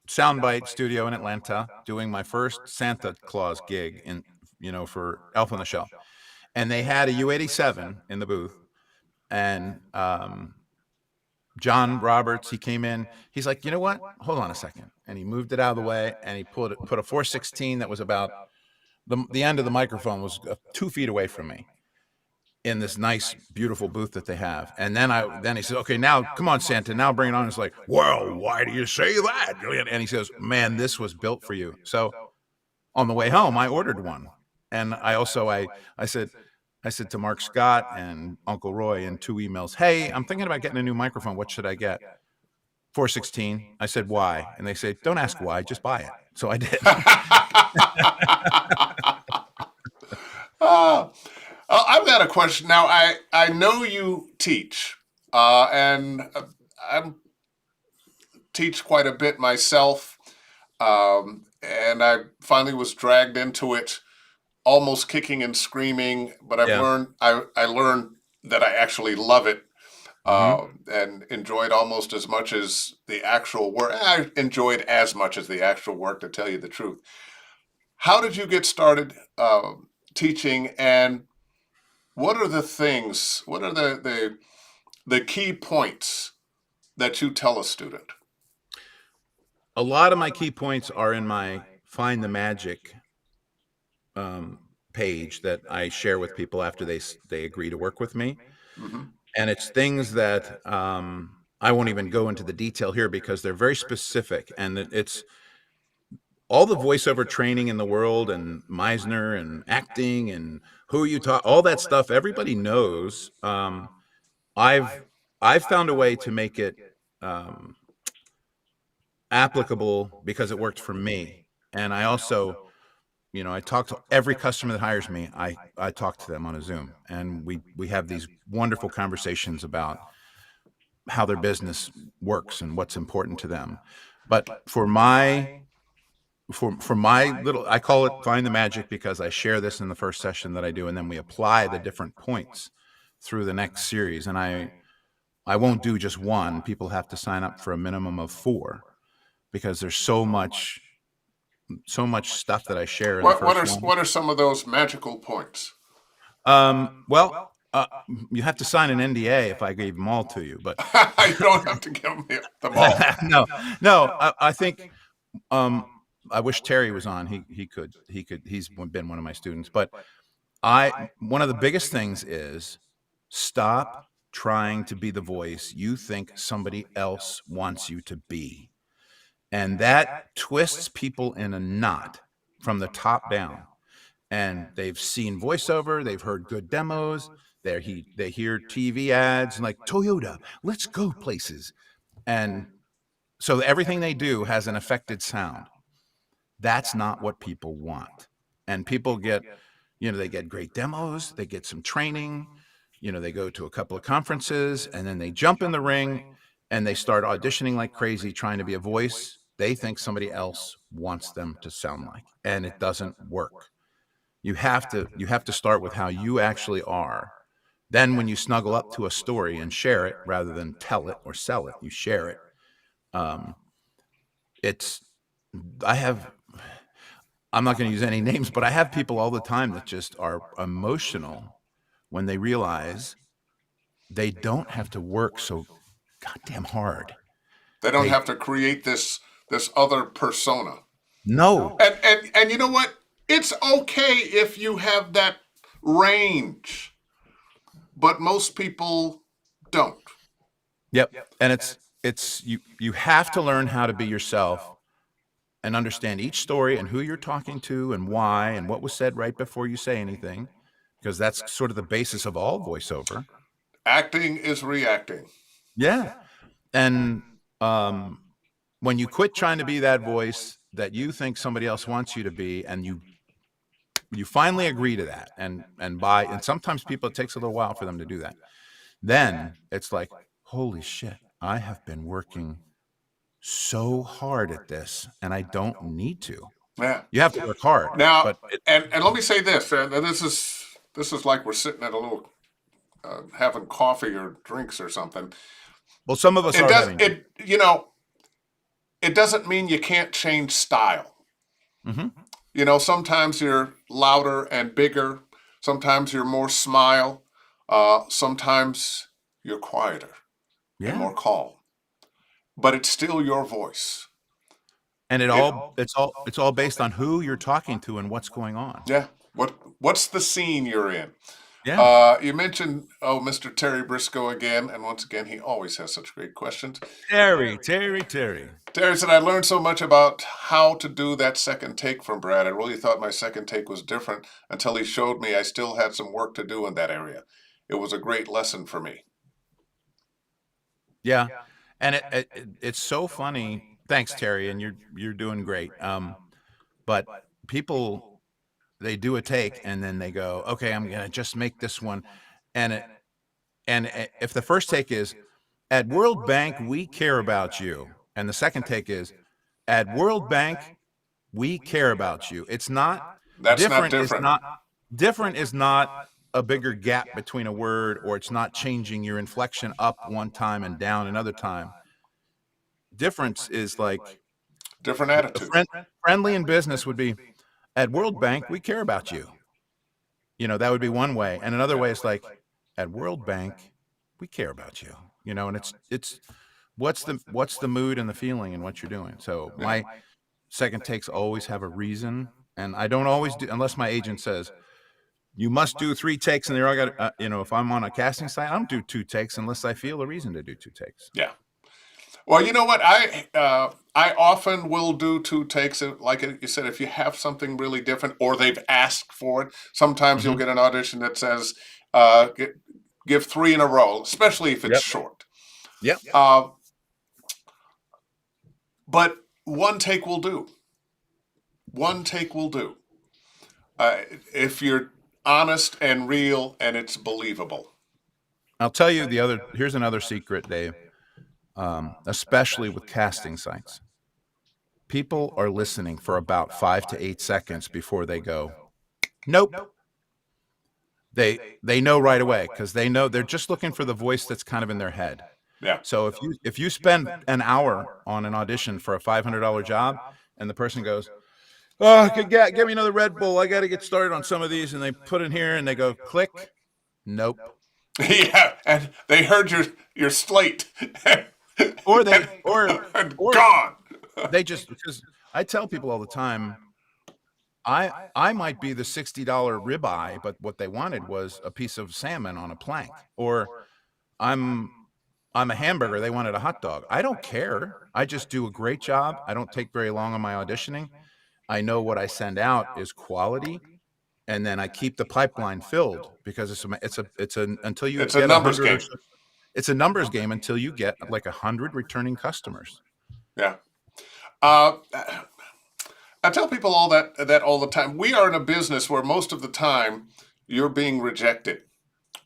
Soundbite Studio in Atlanta doing my first Santa Claus gig for Elf on the Shelf, and they had a U87 in the booth, and John Roberts, he came in. He's like, you know what? Hold on a second, and he moved it out of the way, and he put a 416 that was about the end of the microphone was 2 feet away from me in this nice, beautiful booth that they have. And then he says, okay, now come on, Santa, now bring it on. It's like, well, why do you say that? And he says, man, this was built for you. So on the way home, I ordered one, and I said. I said to Mark Scott and Uncle Roy in 2 emails, hey, I'm thinking about getting a new microphone. What should I get? 416. I said, why? And they say, don't ask why, just buy it. So I did. uh, I've got a question now. I know you teach, and I teach quite a bit myself. And I finally was dragged into it, almost kicking and screaming. But I've Yeah. learned I learned that I actually love it, Hmm. and enjoyed almost as much as the actual work. I enjoyed as much as the actual work, to tell you the truth. How did you get started teaching, and what are the things? What are the key points that you tell a student? A lot of my key points are in my Find the Magic page that I share with people after they agree to work with me. Hmm. And it's things that I won't even go into the detail here because they're very specific. And it's all the voiceover training in the world and Meisner and acting and who you talk, all that stuff, everybody knows. I've I've found a way to make it um, applicable because it worked for me. And I also, I talk to every customer that hires me. I talk to them on a Zoom, and we have these wonderful conversations about how their business works and what's important to them. But for my little, I call it Find the Magic because I share this in the first session that I do, and then we apply the different points through the next series. And I won't do just one. People have to sign up for a minimum of 4 because there's so much stuff that I share in the What first are one. what are some of those magical points? Well, you have to sign an NDA if I gave them all to you, but You don't have to give them all. no, no. I think um, I wish Terry was on. He could. He's been one of my students, but one of the biggest things is stop trying to be the voice you think somebody else wants you to be. And that twists people in a knot from the top down. And they've seen voiceover, they've heard good demos, they hear TV ads and like Toyota, let's go places. And So everything they do has an affected sound. That's not what people want. And people get, they get great demos, they get some training, they go to a couple of conferences, and then they jump in the ring and they start auditioning like crazy, trying to be a voice they think somebody else wants them to sound like. And it doesn't work. You have to start with how you actually are. Then when you snuggle up to a story and share it rather than tell it or sell it, you share it. I'm not going to use any names, but I have people all the time that just are emotional when they realize they don't have to work so goddamn hard. They don't have to create this other persona. No. And you know what? It's okay if you have that range, but most people don't. Yep. And it's you have to learn how to be yourself and understand each story and who you're talking to and why and what was said right before you say anything, because that's sort of the basis of all voiceover. Acting is reacting. Yeah. And when you quit trying to be that voice that you think somebody else wants you to be, and you finally agree to that, and sometimes people, it takes a little while for them to do that, then it's like, holy shit, I have been working so hard at this and I don't need to. Yeah. You have to work hard. Now, and let me say this, this is like we're sitting at a little having coffee or drinks or something. Well, some of us are having it doesn't mean you can't change style. Mm-hmm. Sometimes you're louder and bigger. Sometimes you're more smile. Sometimes you're quieter and more calm. But it's still your voice. And it's all based on who you're talking to and what's going on. Yeah. What's the scene you're in? Yeah. You mentioned, Mr. Terry Briscoe again, and once again, he always has such great questions. Terry. Terry said, I learned so much about how to do that second take from Brad. I really thought my second take was different until he showed me I still had some work to do in that area. It was a great lesson for me. Yeah. And it's so funny. Thanks, Terry, and you're doing great. But people, they do a take and then they go, okay, I'm gonna just make this one, and if the first take is, at World Bank we care about you, and the second take is, at World Bank we care about you, it's not. That's different. not different. Different is not a bigger gap between a word, or it's not changing your inflection up one time and down another time. Difference is like different attitude. Friendly in business would be, at World Bank we care about you. That would be one way, and another way is like, at World Bank we care about you. And it's what's the mood and the feeling and what you're doing. So my second takes always have a reason, and I don't always do, unless my agent says you must do 3 takes, and they're all got, if I'm on a casting site, I don't do 2 takes unless I feel a reason to do 2 takes. Yeah. Well, you know what? I often will do 2 takes. Like you said, if you have something really different or they've asked for it, sometimes you'll get an audition that says, give 3 in a row, especially if it's short. Yep. But 1 take will do. 1 take will do. If you're honest and real and it's believable. I'll tell you here's another secret, Dave. Especially with casting sites, people are listening for about 5 to 8 seconds before they go, nope. They know right away, because they know they're just looking for the voice that's kind of in their head. Yeah. So if you spend an hour on an audition for a $500 job, and the person goes, oh, give me another Red Bull, I got to get started on some of these, and they put in here and they go click, nope. Yeah, and they heard your slate. or gone. They just, because I tell people all the time, I might be the $60 ribeye, but what they wanted was a piece of salmon on a plank. Or I'm a hamburger, they wanted a hot dog. I don't care. I just do a great job. I don't take very long on my auditioning. I know what I send out is quality, and then I keep the pipeline filled, because it's a numbers game. It's a numbers game until you get like 100 returning customers. Yeah. Uh, I tell people all that all the time. We are in a business where most of the time you're being rejected,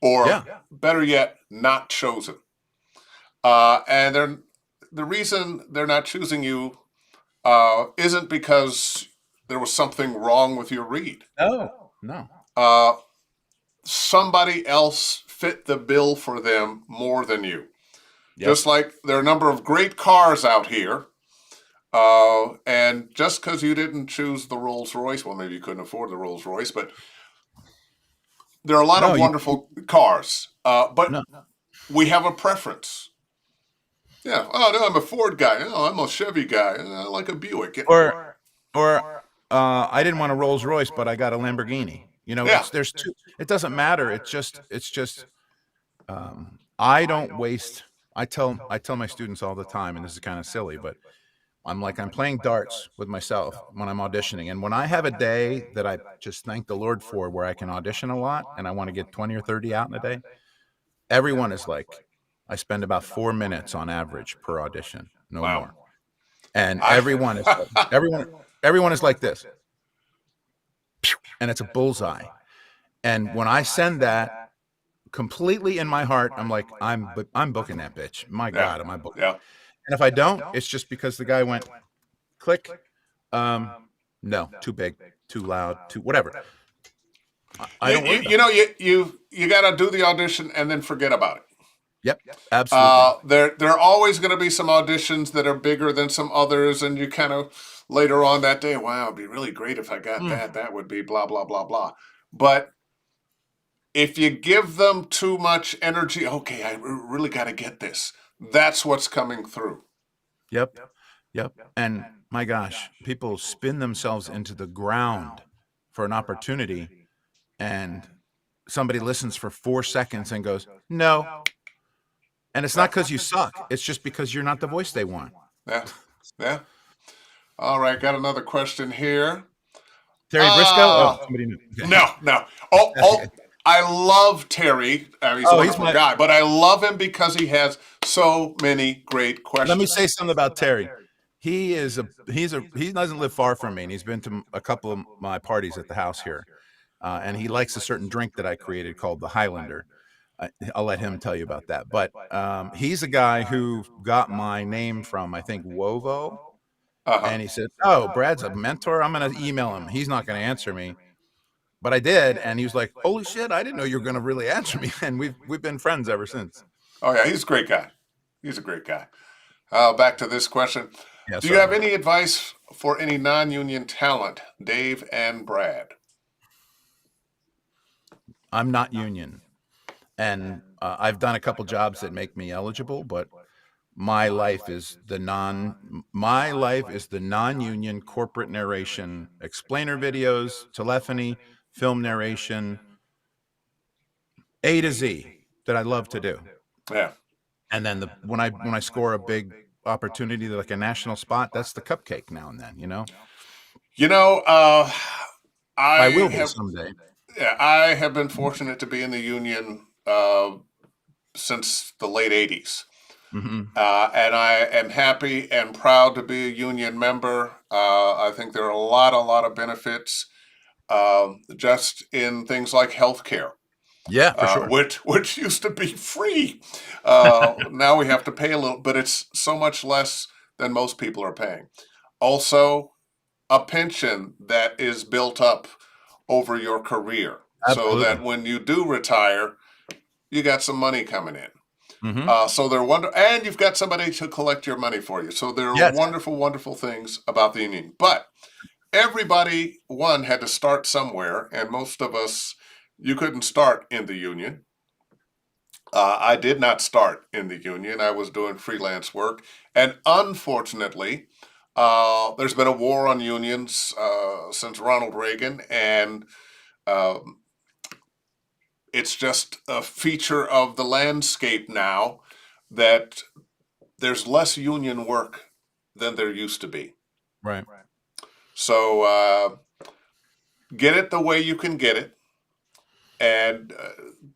or Yeah. better yet, not chosen. And the reason they're not choosing you isn't because there was something wrong with your read. No. No. Uh, Somebody else fit the bill for them more than you. Yep. Just like there are a number of great cars out here. And just because you didn't choose the Rolls Royce, well, maybe you couldn't afford the Rolls Royce, but there are a lot No. of wonderful cars. But No. we have a preference. Yeah. Oh, no, I'm a Ford guy. Oh, I'm a Chevy guy. I like a Buick. Or I didn't want a Rolls Royce, but I got a Lamborghini. You know, Yeah. there's two. It doesn't matter. It's just. I don't waste. I tell my students all the time, and this is kind of silly, but I'm playing darts with myself when I'm auditioning. And when I have a day that I just thank the Lord for, where I can audition a lot and I want to get 20 or 30 out in a day, everyone is like, I spend about 4 minutes on average per audition, no Wow. more. And I, everyone is like this, and it's a bullseye. And when I send that completely in my heart, I'm like, I'm booking that bitch. My yeah. God, am I booking? Yeah. And if I don't, it's just because the guy went click. Um, no, too big, too loud, too whatever. I You, don't worry you, about you it. know, you got to do the audition and then forget about it. Yep, absolutely. There are always going to be some auditions that are bigger than some others, and you kind of later on that day, wow, it'd be really great if I got Mm. that. That would be blah blah blah blah. But if you give them too much energy, okay, I really got to get this. That's what's coming through. Yep, yep. And my gosh, people spin themselves into the ground for an opportunity, and somebody listens for 4 seconds and goes, no. And it's Yeah, not because you suck. It's just because you're not the voice they want. yeah, yeah. All right, got another question here. Terry Briscoe? Oh, Uh somebody knew. Okay. no. Oh, I love Terry. He's a Oh, he's wonderful my. guy, but I love him because he has so many great Let me questions. say something about Terry. He doesn't live far from me, and he's been to a couple of my parties at the house here. And he likes a certain drink that I created called the Highlander. I'll let him tell you about that. But he's a guy who got my name from, I think, Wovo. Uh-huh. And he said, oh, Brad's a mentor. I'm going to email him. He's not going to answer me. But I did. And he was like, holy shit, I didn't know you were going to really answer me. And we've been friends ever since. Oh yeah, he's a great guy. He's a great guy. Back to this question. Yeah, Do you have sorry. any advice for any non-union talent, Dave and Brad? I'm not union. And I've done a couple jobs that make me eligible, but my life is the non-union corporate narration, explainer videos, telephony, film narration, A to Z that I love to do. Yeah. And then when I score a big opportunity like a national spot, that's the cupcake now and then, you know. You know, I I will be have someday. yeah, I have been fortunate to be in the union since the late '80s. Hmm. And I am happy and proud to be a union member. I think there are a lot of benefits just in things like healthcare, Yeah, for sure. which used to be free. Now we have to pay a little, but it's so much less than most people are paying. Also, a pension that is built up over your career, so Absolutely. that when you do retire, you got some money coming in. Hmm. So they're and you've got somebody to collect your money for you. So there are Yes. wonderful, wonderful things about the union. But everybody, one, had to start somewhere, and most of us, you couldn't start in the union. I did not start in the union. I was doing freelance work, and unfortunately, there's been a war on unions since Ronald Reagan, and um, it's just a feature of the landscape now that there's less union work than there used to be. Right. So get it the way you can get it, and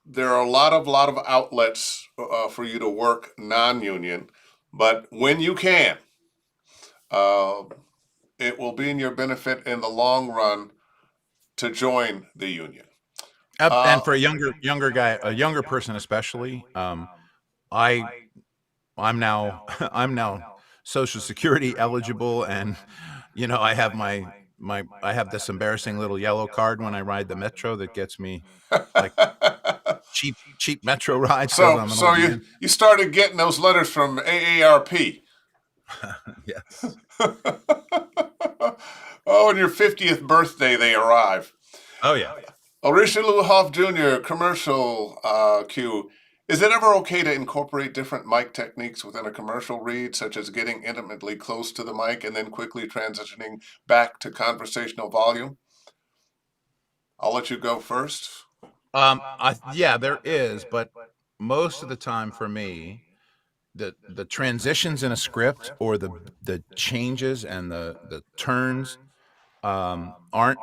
there are a lot of outlets for you to work non-union. But when you can, Uh, it will be in your benefit in the long run to join the union. And for a younger guy, a younger person especially, I I'm now I'm now Social Security eligible, and I have I have this embarrassing little yellow card when I ride the metro that gets me like cheap metro rides because I'm an So old you man. you started getting those letters from AARP. Yes. Oh, on your 50th birthday they arrive. Oh yeah. Richelieu Hoff Jr. commercial cue. Is it ever okay to incorporate different mic techniques within a commercial read, such as getting intimately close to the mic and then quickly transitioning back to conversational volume? I'll let you go first. Yeah, there is, but most of the time for me, the transitions in a script or the changes and the turns aren't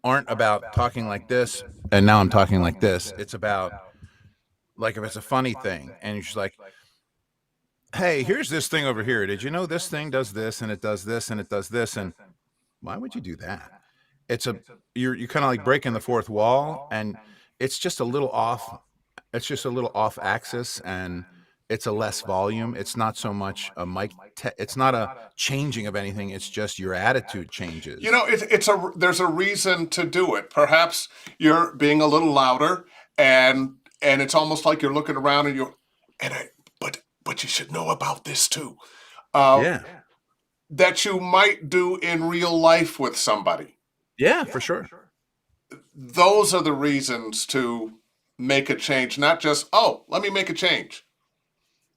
about talking like this and now I'm talking like this. It's about, like, if it's a funny thing and you're just like, hey, here's this thing over here. Did you know this thing does this and it does this and it does this? And why would you do that? It's a you're kind of like breaking the fourth wall, and it's just a little off. It's just a little off axis, and it's a less volume. It's not so much a it's not a changing of anything. It's just your attitude You changes. know, there's a reason to do it. Perhaps you're being a little louder, and it's almost like you're looking around and you're, and I, but you should know about this too. Uh, Yeah. that you might do in real life with somebody. Yeah, for sure. Those are the reasons to make a change, not just, oh, let me make a change.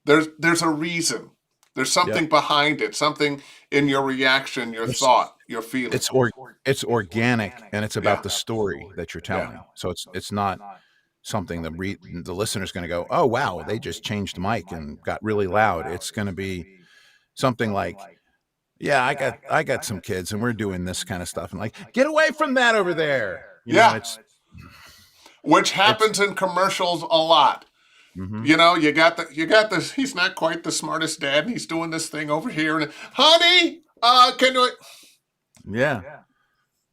There's a reason. There's Yep. something behind it, something in your reaction, your It's thought, your feeling. it's or it's organic, and it's Yeah. about the story that you're Yeah. telling. So it's not something the listener's going to go, oh wow, they just changed the mic and got really loud. It's going to be something like, yeah, I got some kids and we're doing this kind of stuff, and like, get away from that over there. Yeah. Which It's happens in commercials a lot. hmm You know, you got this. He's not quite the smartest dad, and he's doing this thing over here. And honey, can you? yeah,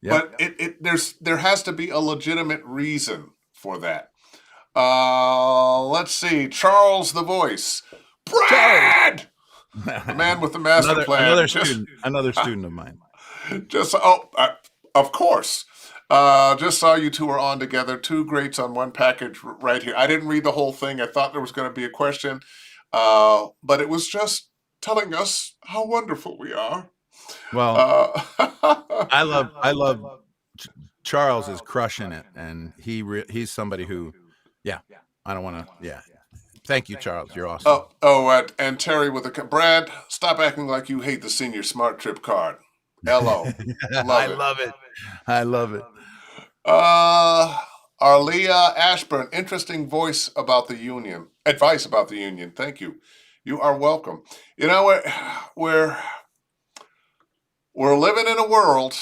yep. But there has to be a legitimate reason for that. Let's see. Charles the voice. Charles. Brad, the man with the master plan. Another student of mine. Just of course. Just saw you two were on together. Two greats on one package right here. I didn't read the whole thing. I thought there was going to be a question, but it was just telling us how wonderful we are. Well, Uh, I love Charles is crushing it, and he's somebody who, yeah, I don't want to, yeah. Thank you, Charles. You're awesome. and Terry with a Brad. Stop acting like you hate the senior smart trip card. LO, I love it. love it. I love it. Uh, Arlia Ashburn, interesting voice about the union. Advice about the union. Thank you. You are welcome. You know, we're we're living in a world.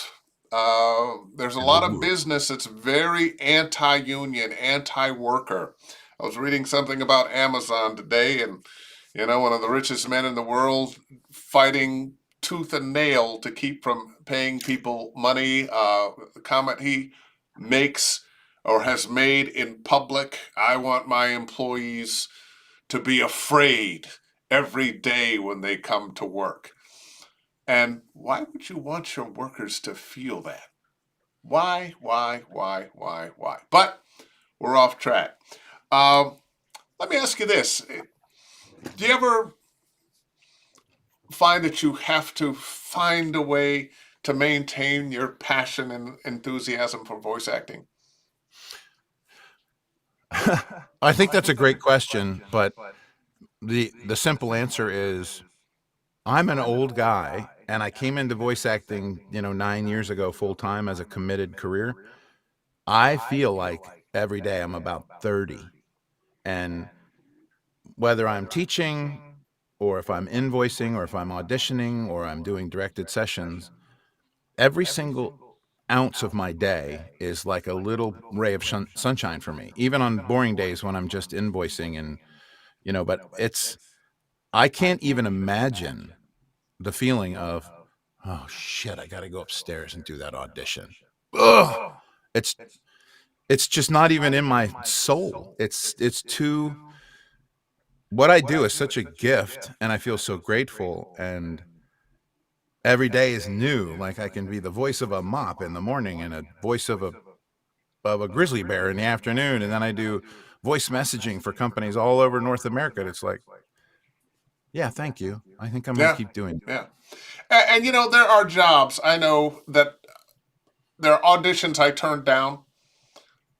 There's a lot of business that's very anti-union, anti-worker. I was reading something about Amazon today, and one of the richest men in the world fighting tooth and nail to keep from paying people money. The comment he makes or has made in public: I want my employees to be afraid every day when they come to work. And why would you want your workers to feel that? Why? But we're off track. Um, Let me ask you this. Do you ever find that you have to find a way to maintain your passion and enthusiasm for voice acting? I think that's a great question, but the simple answer is, I'm an old guy, and I came into voice acting, 9 years ago, full time as a committed career. I feel like every day I'm about 30, and whether I'm teaching or if I'm invoicing or if I'm auditioning or I'm doing directed sessions, every single ounce of my day is like a little ray of sunshine for me, even on boring days when I'm just invoicing. And but I can't even imagine the feeling of, oh shit, I got to go upstairs and do that audition. Ugh. It's just not even in my soul. It's too, what I do is such a gift, and I feel so grateful, and every day is new. Like I can be the voice of a mop in the morning and a voice of a grizzly bear in the afternoon, and then I do voice messaging for companies all over North America. And it's like, yeah, thank you. I think I'm going to Yeah, keep doing it. yeah. And you know, there are jobs I know that there are auditions I turned down.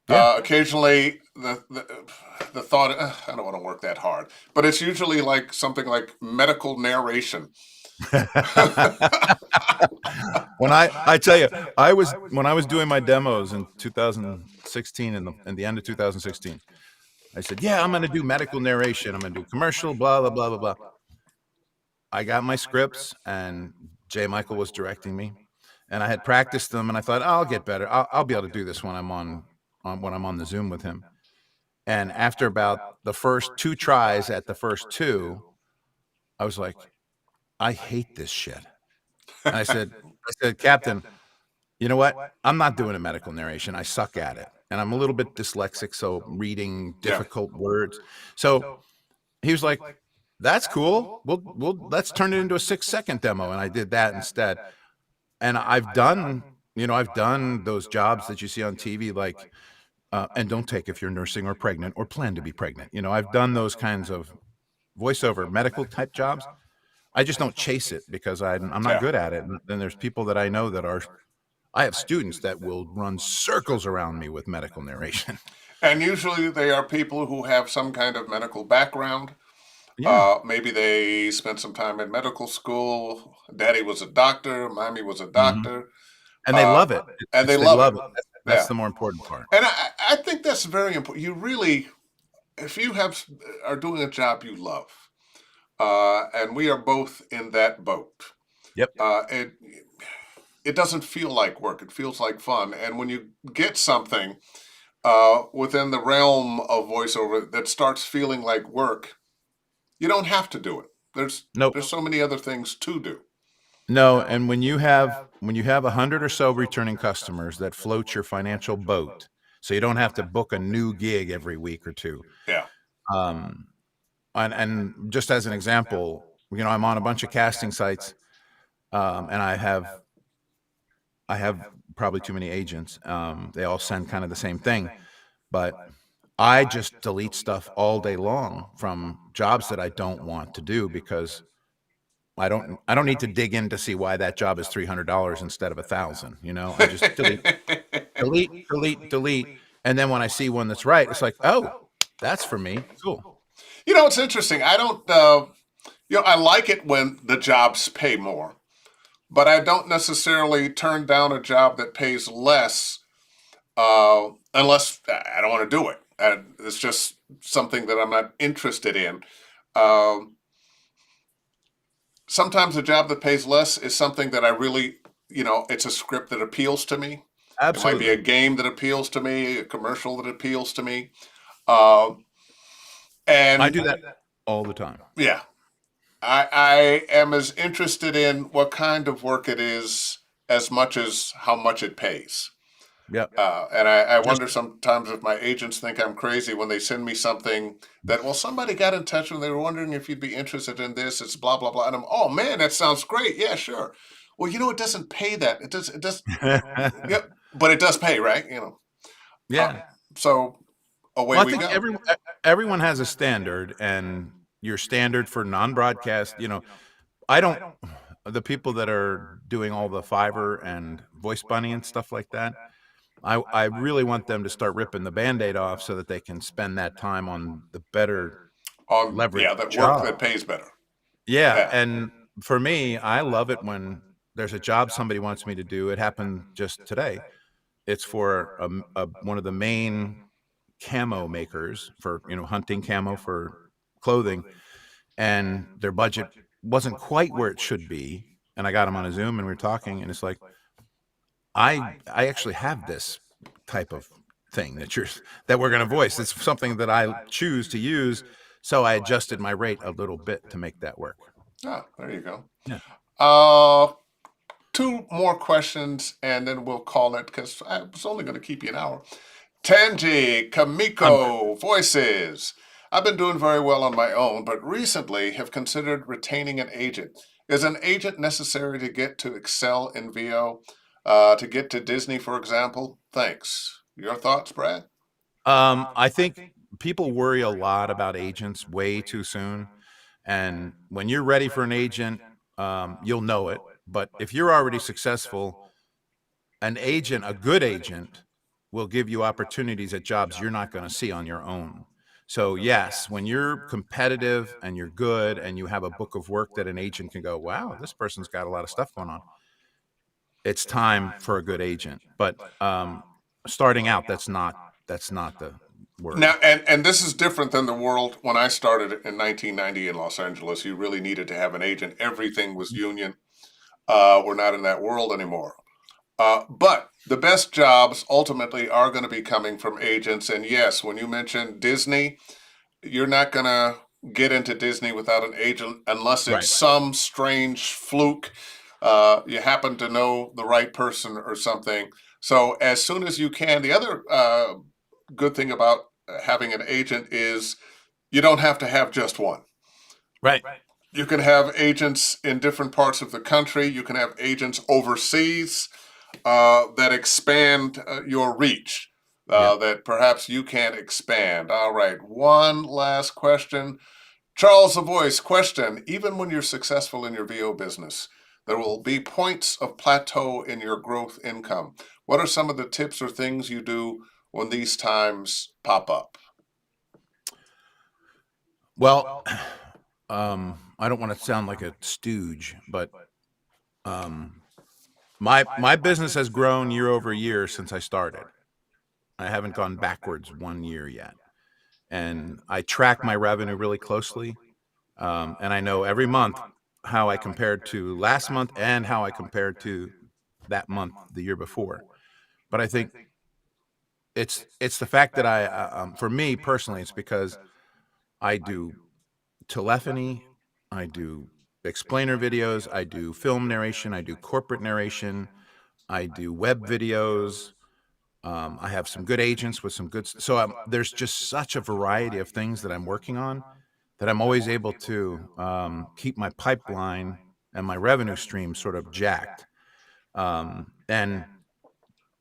Yeah. Occasionally, the thought, I don't want to work that hard, but it's usually like something like medical narration. When I tell you, when I was doing my demos in 2016, in the end of 2016, I said, yeah, I'm going to do medical narration. I'm going to do commercial, blah, blah, blah, blah, blah. I got my scripts, and J. Michael was directing me, and I had practiced them, and I thought, I'll get better. I'll be able to do this when I'm on the Zoom with him. And after about the first 2 tries at the first 2, I was like, I hate this shit. And I said, Captain, you know what? I'm not doing a medical narration. I suck at it. And I'm a little bit dyslexic, so reading difficult words. So he was like, that's cool. We'll let's turn it into a 6-second demo. And I did that instead. And I've done those jobs that you see on TV, like, and don't take if you're nursing or pregnant or plan to be pregnant. I've done those kinds of voiceover medical type jobs. I just don't chase it because I'm not good at it. And then there's people that I know that are, I have students that will run circles around me with medical narration. And usually they are people who have some kind of medical background. Yeah. Maybe they spent some time in medical school. Daddy was a doctor. Mommy was a Mhm. doctor. And they love it. And they They love love it. it. That's Yeah. the more important part. And I think that's very important. You really, if you are doing a job you love, and we are both in that boat, Yep. it doesn't feel like work. It feels like fun. And when you get something within the realm of voiceover that starts feeling like work, you don't have to do it. Nope. There's so many other things to do. No, and when you have 100 or so returning customers that float your financial boat, so you don't have to book a new gig every week or 2. Yeah. And just as an example, I'm on a bunch of casting sites, and I have probably too many agents. They all send kind of the same thing, but I just delete stuff all day long from jobs that I don't want to do because I don't need to dig in to see why that job is $300 instead of $1,000. I just delete, and then when I see one that's right, it's like, oh, that's for me. Cool. It's interesting. I don't. I like it when the jobs pay more, but I don't necessarily turn down a job that pays less unless I don't want to do it. It's just something that I'm not interested in. Sometimes a job that pays less is something that I really, it's a script that appeals to me. Absolutely. It might be a game that appeals to me, a commercial that appeals to me. And I do that all the time. Yeah. I am as interested in what kind of work it is as much as how much it pays. Yep. And I wonder sometimes if my agents think I'm crazy when they send me something that, well, somebody got in touch and they were wondering if you'd be interested in this. It's blah, blah, blah. And I'm, oh man, that sounds great. Yeah, sure. Well, it doesn't pay that. It does. Yeah, but it does pay, right? Yeah. So away we I think go. everyone has a standard, and your standard for non-broadcast, the people that are doing all the Fiverr and Voice Bunny and stuff like that, I really want them to start ripping the Band-Aid off so that they can spend that time on the better leverage that job. work that pays better. Yeah, and for me, I love it when there's a job somebody wants me to do. It happened just today. It's for one of the main camo makers for hunting camo for clothing, and their budget wasn't quite where it should be. And I got them on a Zoom, and we were talking, and it's like, I actually have this type of thing that we're going to voice. It's something that I choose to use, so I adjusted my rate a little bit to make that work. Oh, there you go. Yeah. Uh, two more questions, and then we'll call it because I was only going to keep you an hour. Tanji, I'm Kamiko, voices. I've been doing very well on my own, but recently have considered retaining an agent. Is an agent necessary to get to excel in VO? To get to Disney, for example? Thanks. Your thoughts, Brad? I think people worry a lot about agents way too soon. And when you're ready for an agent, you'll know it. But if you're already successful, an agent, a good agent, will give you opportunities at jobs you're not going to see on your own. So, yes, when you're competitive and you're good and you have a book of work that an agent can go, wow, this person's got a lot of stuff going on, it's time for a good agent. But starting out, that's not the worry. Now, and this is different than the world when I started in 1990 in Los Angeles. You really needed to have an agent. Everything was union. We're not in that world anymore. But the best jobs ultimately are going to be coming from agents. And yes, when you mentioned Disney, you're not going to get into Disney without an agent unless it's Right. some strange fluke. You happen to know the right person or something. So as soon as you can, the other good thing about having an agent is you don't have to have just one. Right. You can have agents in different parts of the country. You can have agents overseas that expand your reach Yep. that perhaps you can't expand. All right, one last question. Charles the Voice, question. Even when you're successful in your VO business, there will be points of plateau in your growth income. What are some of the tips or things you do when these times pop up? Well, I don't want to sound like a stooge, but my business has grown year over year since I started. I haven't gone backwards 1 year yet, and I track my revenue really closely, and I know every month how I compared to last month and how I compared to that month the year before. But I think it's the fact that for me personally, it's because I do telephony, I do explainer videos, I do film narration, I do corporate narration, I do web videos. I have some good agents with some good. So there's just such a variety of things that I'm working on that I'm always able to keep my pipeline and my revenue stream sort of jacked. And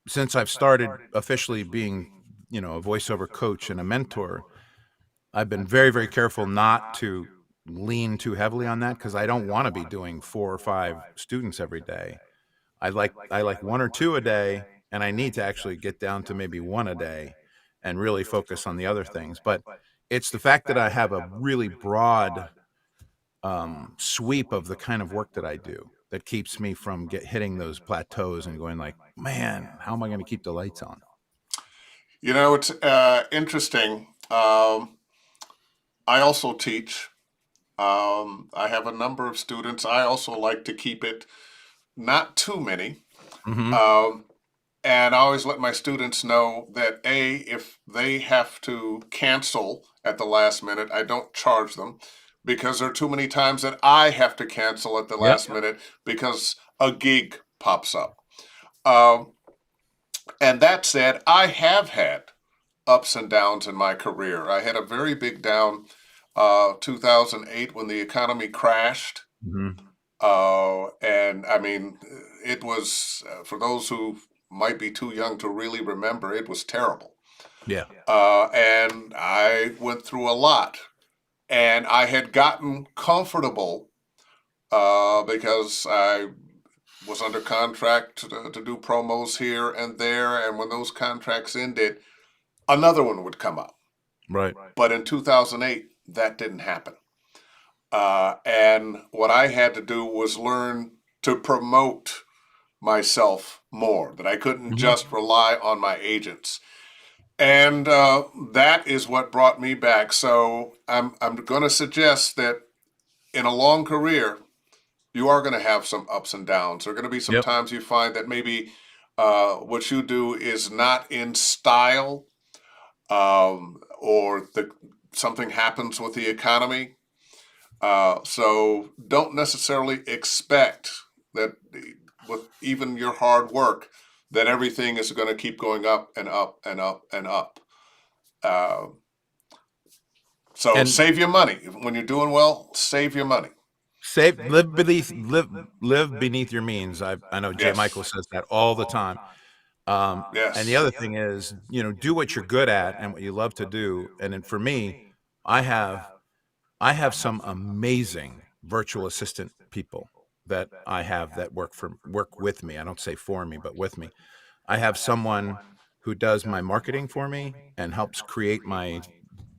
since I've started officially being, a voiceover coach and a mentor, I've been very, very careful not to lean too heavily on that because I don't want to be doing 4 or 5 students every day. I like 1 or 2 a day, and I need to actually get down to maybe 1 a day and really focus on the other things. But it's the fact that I have a really broad sweep of the kind of work that I do that keeps me from hitting those plateaus and going like, man, how am I going to keep the lights on? You know, it's interesting. I also teach. I have a number of students. I also like to keep it not too many. Hmm. Um, and I always let my students know that if they have to cancel at the last minute, I don't charge them because there are too many times that I have to cancel at the Yep. last minute because a gig pops up. Um, and that said, I have had ups and downs in my career. I had a very big down 2008 when the economy crashed. Hmm. And I mean, it was, for those who might be too young to really remember, it was terrible. Yeah. And I went through a lot. And I had gotten comfortable because I was under contract to do promos here and there. And when those contracts ended, another one would come up. Right. But in 2008, that didn't happen. And what I had to do was learn to promote myself more, that I couldn't Hmm. just rely on my agents. And that is what brought me back. So I'm going to suggest that in a long career, you are going to have some ups and downs. There are going to be some Yep. times you find that maybe what you do is not in style, or something happens with the economy. So don't necessarily expect that with even your hard work that everything is going to keep going up and up and up and up. Uh, so And save your money when you're doing well. Save your money. live beneath your means. I know Jay Yes. Michael says that all the time. And the Yes. other thing is, do what you're good at and what you love to do. And then for me, I have some amazing virtual assistant people that I have that work with me. I don't say for me, but with me. I have someone who does my marketing for me and helps create my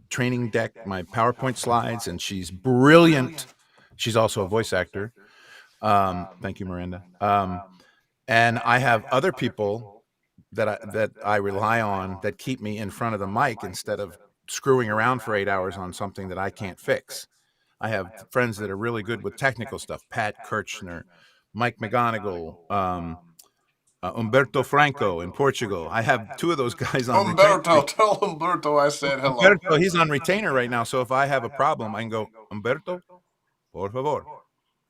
training deck, my PowerPoint slides, and she's brilliant. She's also a voice actor. Thank you, Miranda. And I have other people that I rely on that keep me in front of the mic instead of screwing around for 8 hours on something that I can't fix. I have friends that are really good with technical stuff. Pat Kirchner, Mike McGonigal, Umberto Franco in Portugal. I have two of those guys on retainer. Umberto, tell Umberto I said hello. Umberto, he's on retainer right now. So if I have a problem, I can go, Umberto, por favor,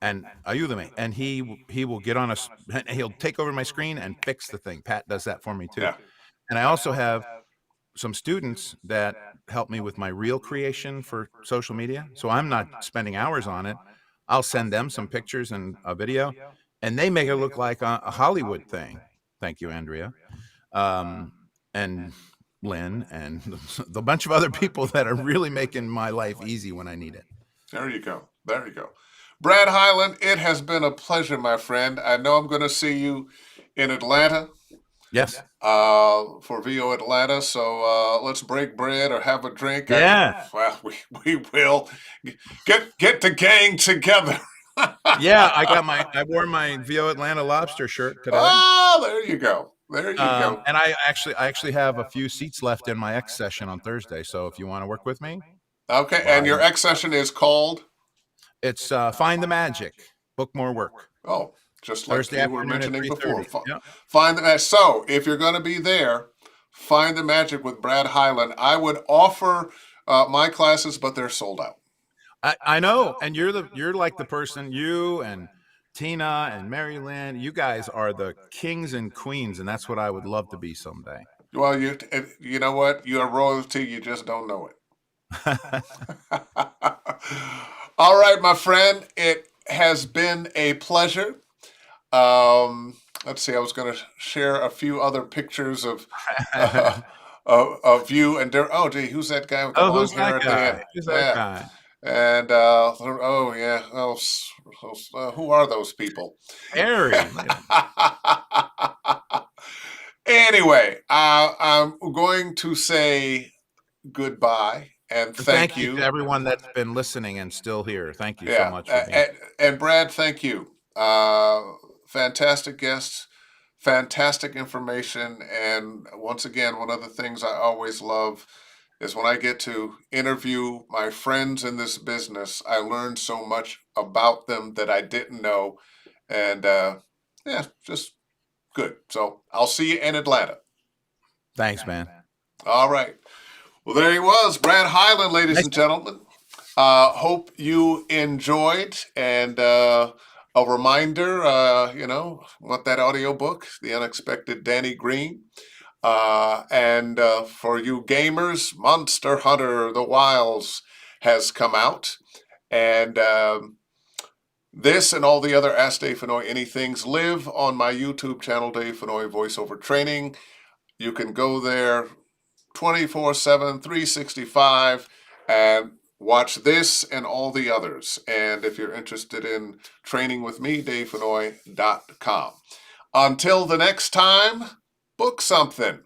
and ayúdame. And he will get on he'll take over my screen and fix the thing. Pat does that for me too. Yeah. And I also have some students that help me with my reel creation for social media. So I'm not spending hours on it. I'll send them some pictures and a video, and they make it look like a Hollywood thing. Thank you, Andrea. And Lynn and the bunch of other people that are really making my life easy when I need it. There you go. There you go. Brad Hyland, it has been a pleasure, my friend. I know I'm going to see you in Atlanta. Yes. For VO Atlanta. So let's break bread or have a drink. Yeah. Well, we will get the gang together. Yeah, I wore my VO Atlanta lobster shirt today. Oh, there you go. There you go. And I actually have a few seats left in my X session on Thursday. So if you want to work with me, Okay. And your X session is called? It's Find the Magic. Book more work. Oh, just like Thursday you were afternoon at mentioning before. 3:30. Yep. Find the magic. So if you're going to be there, Find the Magic with Brad Hyland. I would offer my classes, but they're sold out. I know, and you're like the person, you and Tina and Mary Lynn, you guys are the kings and queens, and that's what I would love to be someday. Well, you know what? You are royalty. You just don't know it. All right, my friend. It has been a pleasure. Let's see. I was going to share a few other pictures of you and oh, gee, who's that guy with the long who's hair that at the guy? end? Who's that Yeah. guy? And oh yeah, who are those people? Harry. Anyway, I'm going to say goodbye and thank you to everyone that's been listening and still here. Thank you Yeah, so much for being and Brad, thank you. Fantastic guests, fantastic information, and once again, one of the things I always love is when I get to interview my friends in this business. I learn so much about them that I didn't know, and yeah, just good. So I'll see you in Atlanta. Thanks, man. All right. Well, there he was, Brad Hyland, ladies and gentlemen. Hope you enjoyed, and a reminder, want that audiobook, The Unexpected Danny Green. And for you gamers, Monster Hunter: The Wilds has come out. And this and all the other Ask Dave Fennoy Anythings live on my YouTube channel, Dave Fennoy Voiceover Training. You can go there 24/7, 365, and watch this and all the others. And if you're interested in training with me, DaveFennoy.com. Until the next time, book something.